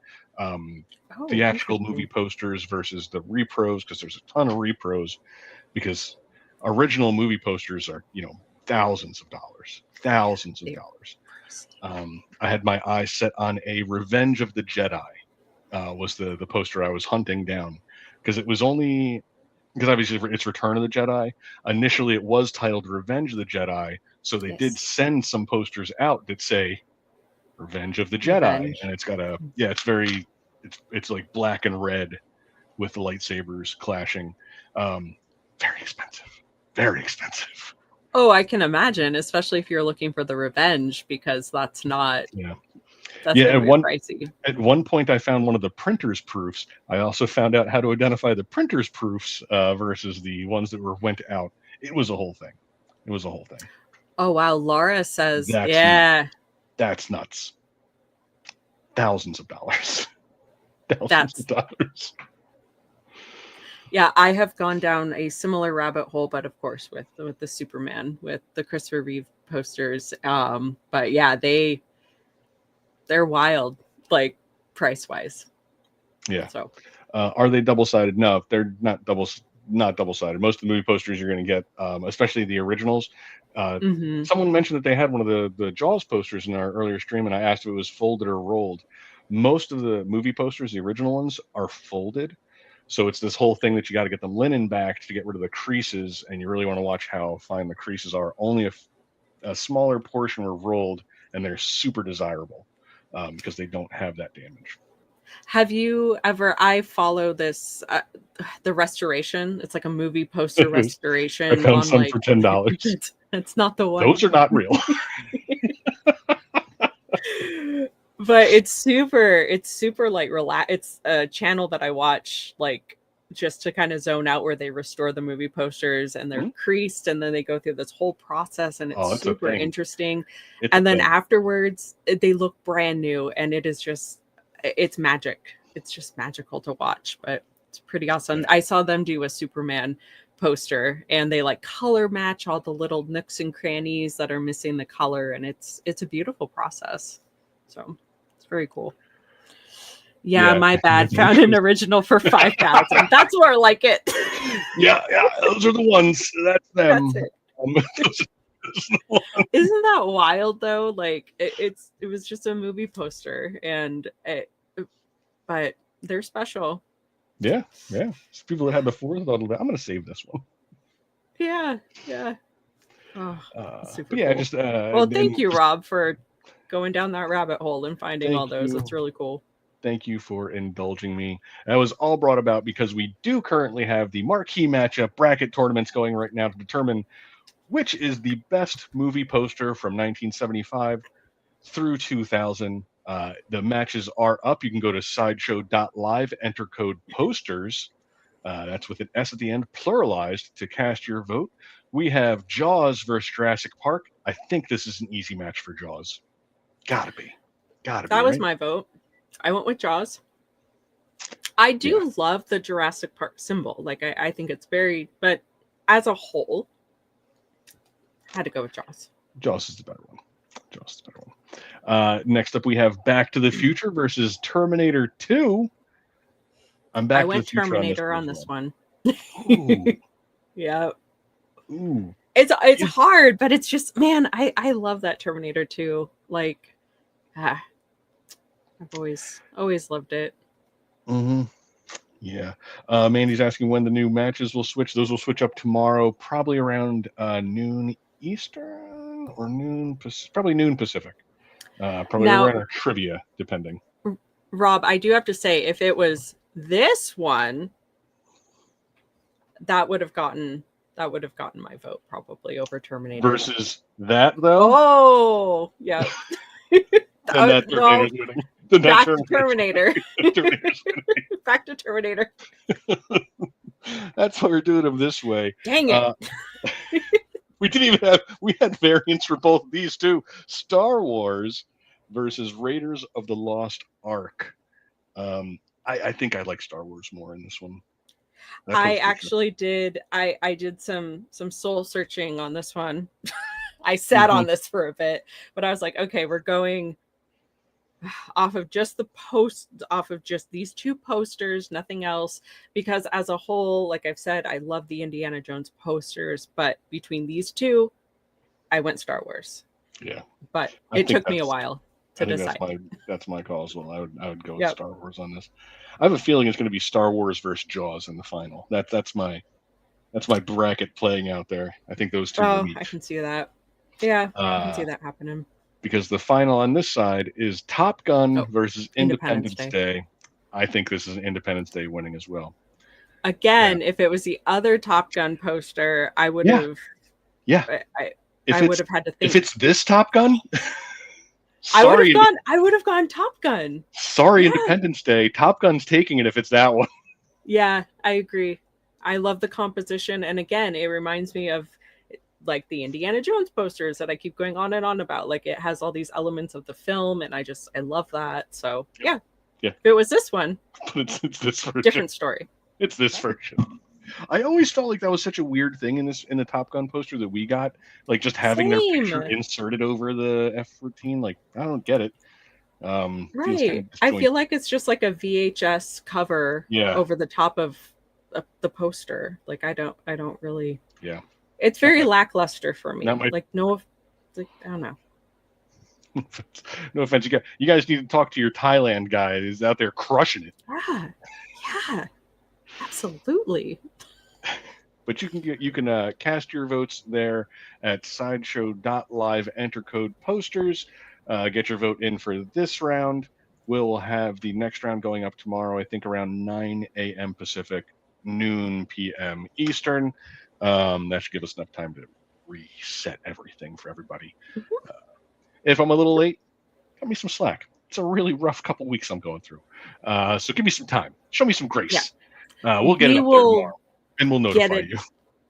the actual movie posters versus the repros, because there's a ton of repros, because original movie posters are thousands of dollars. dollars. Thousands of dollars. I had my eye set on a Revenge of the Jedi. Was the poster I was hunting down, because it was only because obviously it's Return of the Jedi. Initially, it was titled Revenge of the Jedi, so they did send some posters out that say Revenge of the Jedi, and it's got it's like black and red with the lightsabers clashing. Very expensive, very expensive. Oh, I can imagine, especially if you're looking for the Revenge, because that's not. Yeah. That's really pricey. At one point, I found one of the printer's proofs. I also found out how to identify the printer's proofs versus the ones that went out. It was a whole thing. Oh, wow. Laura says, That's nuts. Thousands of dollars. Thousands of dollars. Yeah, I have gone down a similar rabbit hole, but of course with the Superman, with the Christopher Reeve posters. But yeah, they're wild, like price-wise. Yeah. So, are they double-sided? No, they're not double-sided. Most of the movie posters you're going to get, especially the originals. Someone mentioned that they had one of the Jaws posters in our earlier stream, and I asked if it was folded or rolled. Most of the movie posters, the original ones, are folded. So it's this whole thing that you got to get them linen backed to get rid of the creases, and you really want to watch how fine the creases are. Only a smaller portion were rolled, and they're super desirable. Because they don't have that damage. Have you ever? I follow this, the restoration. It's like a movie poster restoration. I found some for $10. It's not the one. Those are not real. But it's super like relax. It's a channel that I watch like just to kind of zone out, where they restore the movie posters and they're creased, and then they go through this whole process, and it's super interesting. And then afterwards they look brand new, and it's magic. It's just magical to watch, but it's pretty awesome. I saw them do a Superman poster, and they like color match all the little nooks and crannies that are missing the color, and it's a beautiful process. So it's very cool. Yeah, my bad. Found an original for 5,000. That's more like it. yeah, those are the ones. That's them. That's it. Isn't that wild though? Like it was just a movie poster, but they're special. Yeah. People that had the forethought, I'm going to save this one. Yeah. Oh, super yeah, cool. just well, thank you, Rob, for going down that rabbit hole and finding all those. That's really cool. Thank you for indulging me. That was all brought about because we do currently have the marquee matchup bracket tournaments going right now to determine which is the best movie poster from 1975 through 2000. The matches are up. You can go to sideshow.live, enter code posters. That's with an S at the end, pluralized, to cast your vote. We have Jaws versus Jurassic Park. I think this is an easy match for Jaws. Gotta be. That was my vote. I went with Jaws. I do love the Jurassic Park symbol. Like I think it's very, but as a whole, had to go with Jaws. Jaws is the better one. Next up, we have Back to the Future versus Terminator 2. I went Terminator on this one. Yeah. Ooh. It's hard, but it's just, man, I love that Terminator 2. Like, I've always loved it. Yeah. Mandy's asking when the new matches will switch. Those will switch up tomorrow, probably around noon Eastern or probably noon Pacific. Probably now, around our trivia, depending. Rob, I do have to say, if it was this one, that would have gotten my vote probably over Terminator. Versus that though? Oh, yeah. Then that Terminator's winning. Back to Terminator. Back to Terminator. That's why we're doing them this way. Dang it. We had variants for both of these too. Star Wars versus Raiders of the Lost Ark. I think I like Star Wars more in this one. I actually did. I did some soul searching on this one. I sat on this for a bit, but I was like, okay, we're going off of just these two posters, nothing else, because as a whole, like I've said, I love the Indiana Jones posters, but between these two, I went Star Wars. Yeah. But I it think took me a that's- while to I think decide. that's my call as well. I would go with Yep. Star Wars on this. I have a feeling it's going to be Star Wars versus Jaws in the final. That's my bracket playing out there. I think those two will Oh, meet. I can see that. Yeah, I can see that happening. Because the final on this side is Top Gun Oh, versus Independence Independence Day. I think this is an Independence Day winning as well. Again, if it was the other Top Gun poster, I would have. Yeah. I would have had to think. If it's this Top Gun, I would have gone Top Gun. Sorry, Yeah. Independence Day. Top Gun's taking it if it's that one. Yeah, I agree. I love the composition, and again, it reminds me of like the Indiana Jones posters that I keep going on and on about. Like it has all these elements of the film, and I love that. So yeah. If it was this one, it's this version. Different story. It's this version. I always felt like that was such a weird thing in the Top Gun poster that we got, like just having their picture inserted over the F-14. Like I don't get it. Right. I feel like it's just like a VHS cover over the top of the poster. Like I don't really. Yeah. It's very lackluster for me. I don't know. No offense, you guys need to talk to your Thailand guy who's out there crushing it. Yeah, absolutely. But you can cast your votes there at sideshow.live. Enter code posters. Get your vote in for this round. We'll have the next round going up tomorrow. I think around 9 a.m. Pacific, noon p.m. Eastern. That should give us enough time to reset everything for everybody. If I'm a little late, cut me some slack. It's a really rough couple weeks I'm going through. So give me some time. Show me some grace. We'll get it up there tomorrow, and we'll notify you.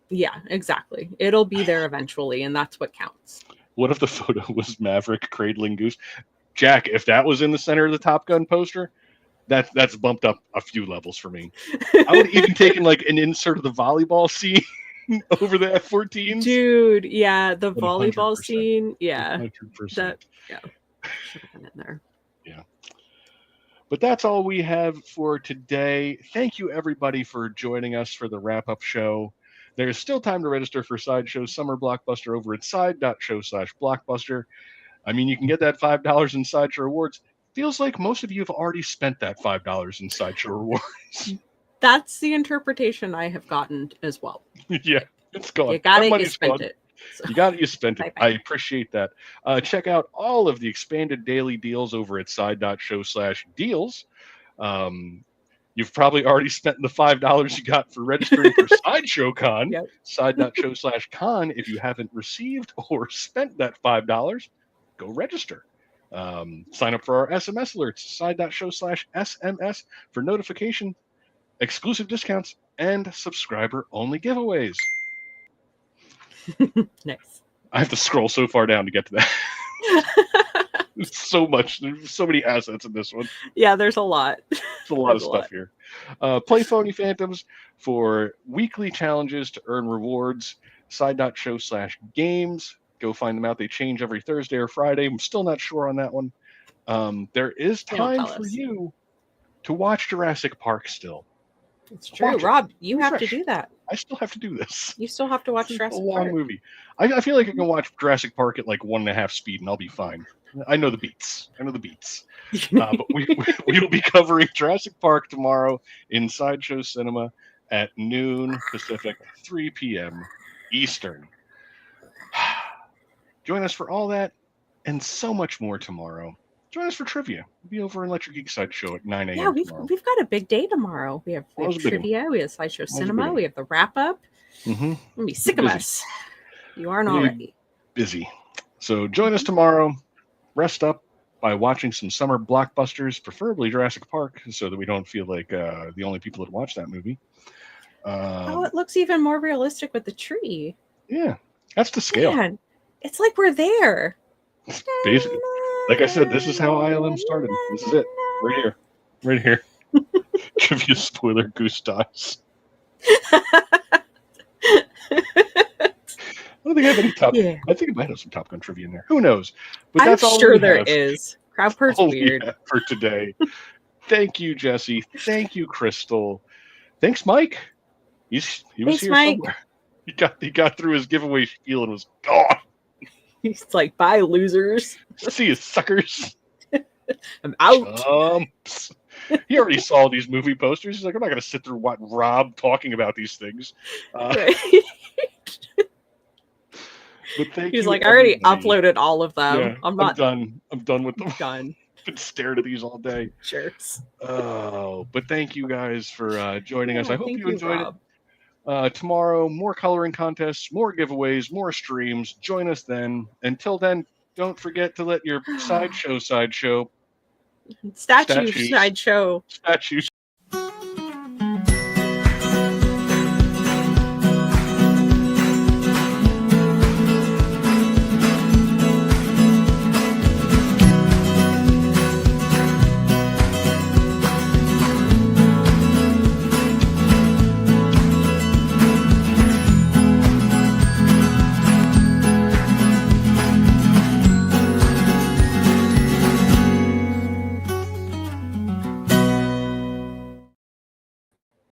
Yeah, exactly. It'll be there eventually, and that's what counts. What if the photo was Maverick cradling Goose? Jack, if that was in the center of the Top Gun poster, that's bumped up a few levels for me. I would have even taken like an insert of the volleyball scene over the F-14s. Dude, yeah, the volleyball scene, 100%. That should have been in there. Yeah. But that's all we have for today. Thank you, everybody, for joining us for the wrap-up show. There's still time to register for Sideshow Summer Blockbuster over at side.show/blockbuster. I mean, you can get that $5 in Sideshow rewards. Feels like most of you have already spent that $5 in Sideshow rewards. That's the interpretation I have gotten as well. Yeah, it's gone. You got it, you spent it. So. You got it, you spent it. Bye-bye. I appreciate that. Check out all of the expanded daily deals over at side.show/deals. You've probably already spent the $5 you got for registering for Sideshow Con. Yep. Side.show/con. If you haven't received or spent that $5, go register. Sign up for our SMS alerts. Side.show/SMS for notification, exclusive discounts, and subscriber-only giveaways. Nice. I have to scroll so far down to get to that. There's so much. There's so many assets in this one. Yeah, there's a lot. There's a lot of stuff here. Play Phony Phantoms for weekly challenges to earn rewards. Side.show/games. Go find them out. They change every Thursday or Friday. I'm still not sure on that one. There is time for you to watch Jurassic Park still. It's true. Rob, you have to do that. I still have to do this. You still have to watch Jurassic Park. It's a long movie. I feel like I can watch Jurassic Park at like 1.5 speed and I'll be fine. I know the beats. But we will be covering Jurassic Park tomorrow in Sideshow Cinema at noon Pacific, 3 p.m. Eastern. Join us for all that and so much more tomorrow. Join us for trivia. We'll be over in Electric Geek Sideshow at 9 a.m. Yeah, we've got a big day tomorrow. We have trivia, we have Sideshow Cinema, we have the wrap-up. Mm-hmm. You'll be sick of us. You aren't already. Busy. So join us tomorrow. Rest up by watching some summer blockbusters, preferably Jurassic Park, so that we don't feel like the only people that watch that movie. It looks even more realistic with the tree. Yeah, that's the scale. Man, it's like we're there. Basically, like I said, this is how ILM started. This is it. Right here. Give you a spoiler, Goose dies. I don't think I have any Top Gun. I think I might have some Top Gun trivia in there. Who knows? But that's I'm sure there is. Crowdper's weird. For today. Thank you, Jesse. Thank you, Crystal. Thanks, Mike. He was here Mike. somewhere. He got through his giveaway spiel and was gone. He's like, bye, losers. See you, suckers. I'm out. Chumps. He already saw these movie posters. He's like, I'm not going to sit through what Rob talking about these things. Right. But thank He's you, like, I already everybody. uploaded all of them. Yeah, I'm not done. I'm done with them. done. Been staring at these all day. Jerks. Oh, but thank you guys for joining us. I hope thank you enjoyed Rob. it. Tomorrow, more coloring contests, more giveaways, more streams. Join us then. Until then, don't forget to let your sideshow Statue statues sideshow statues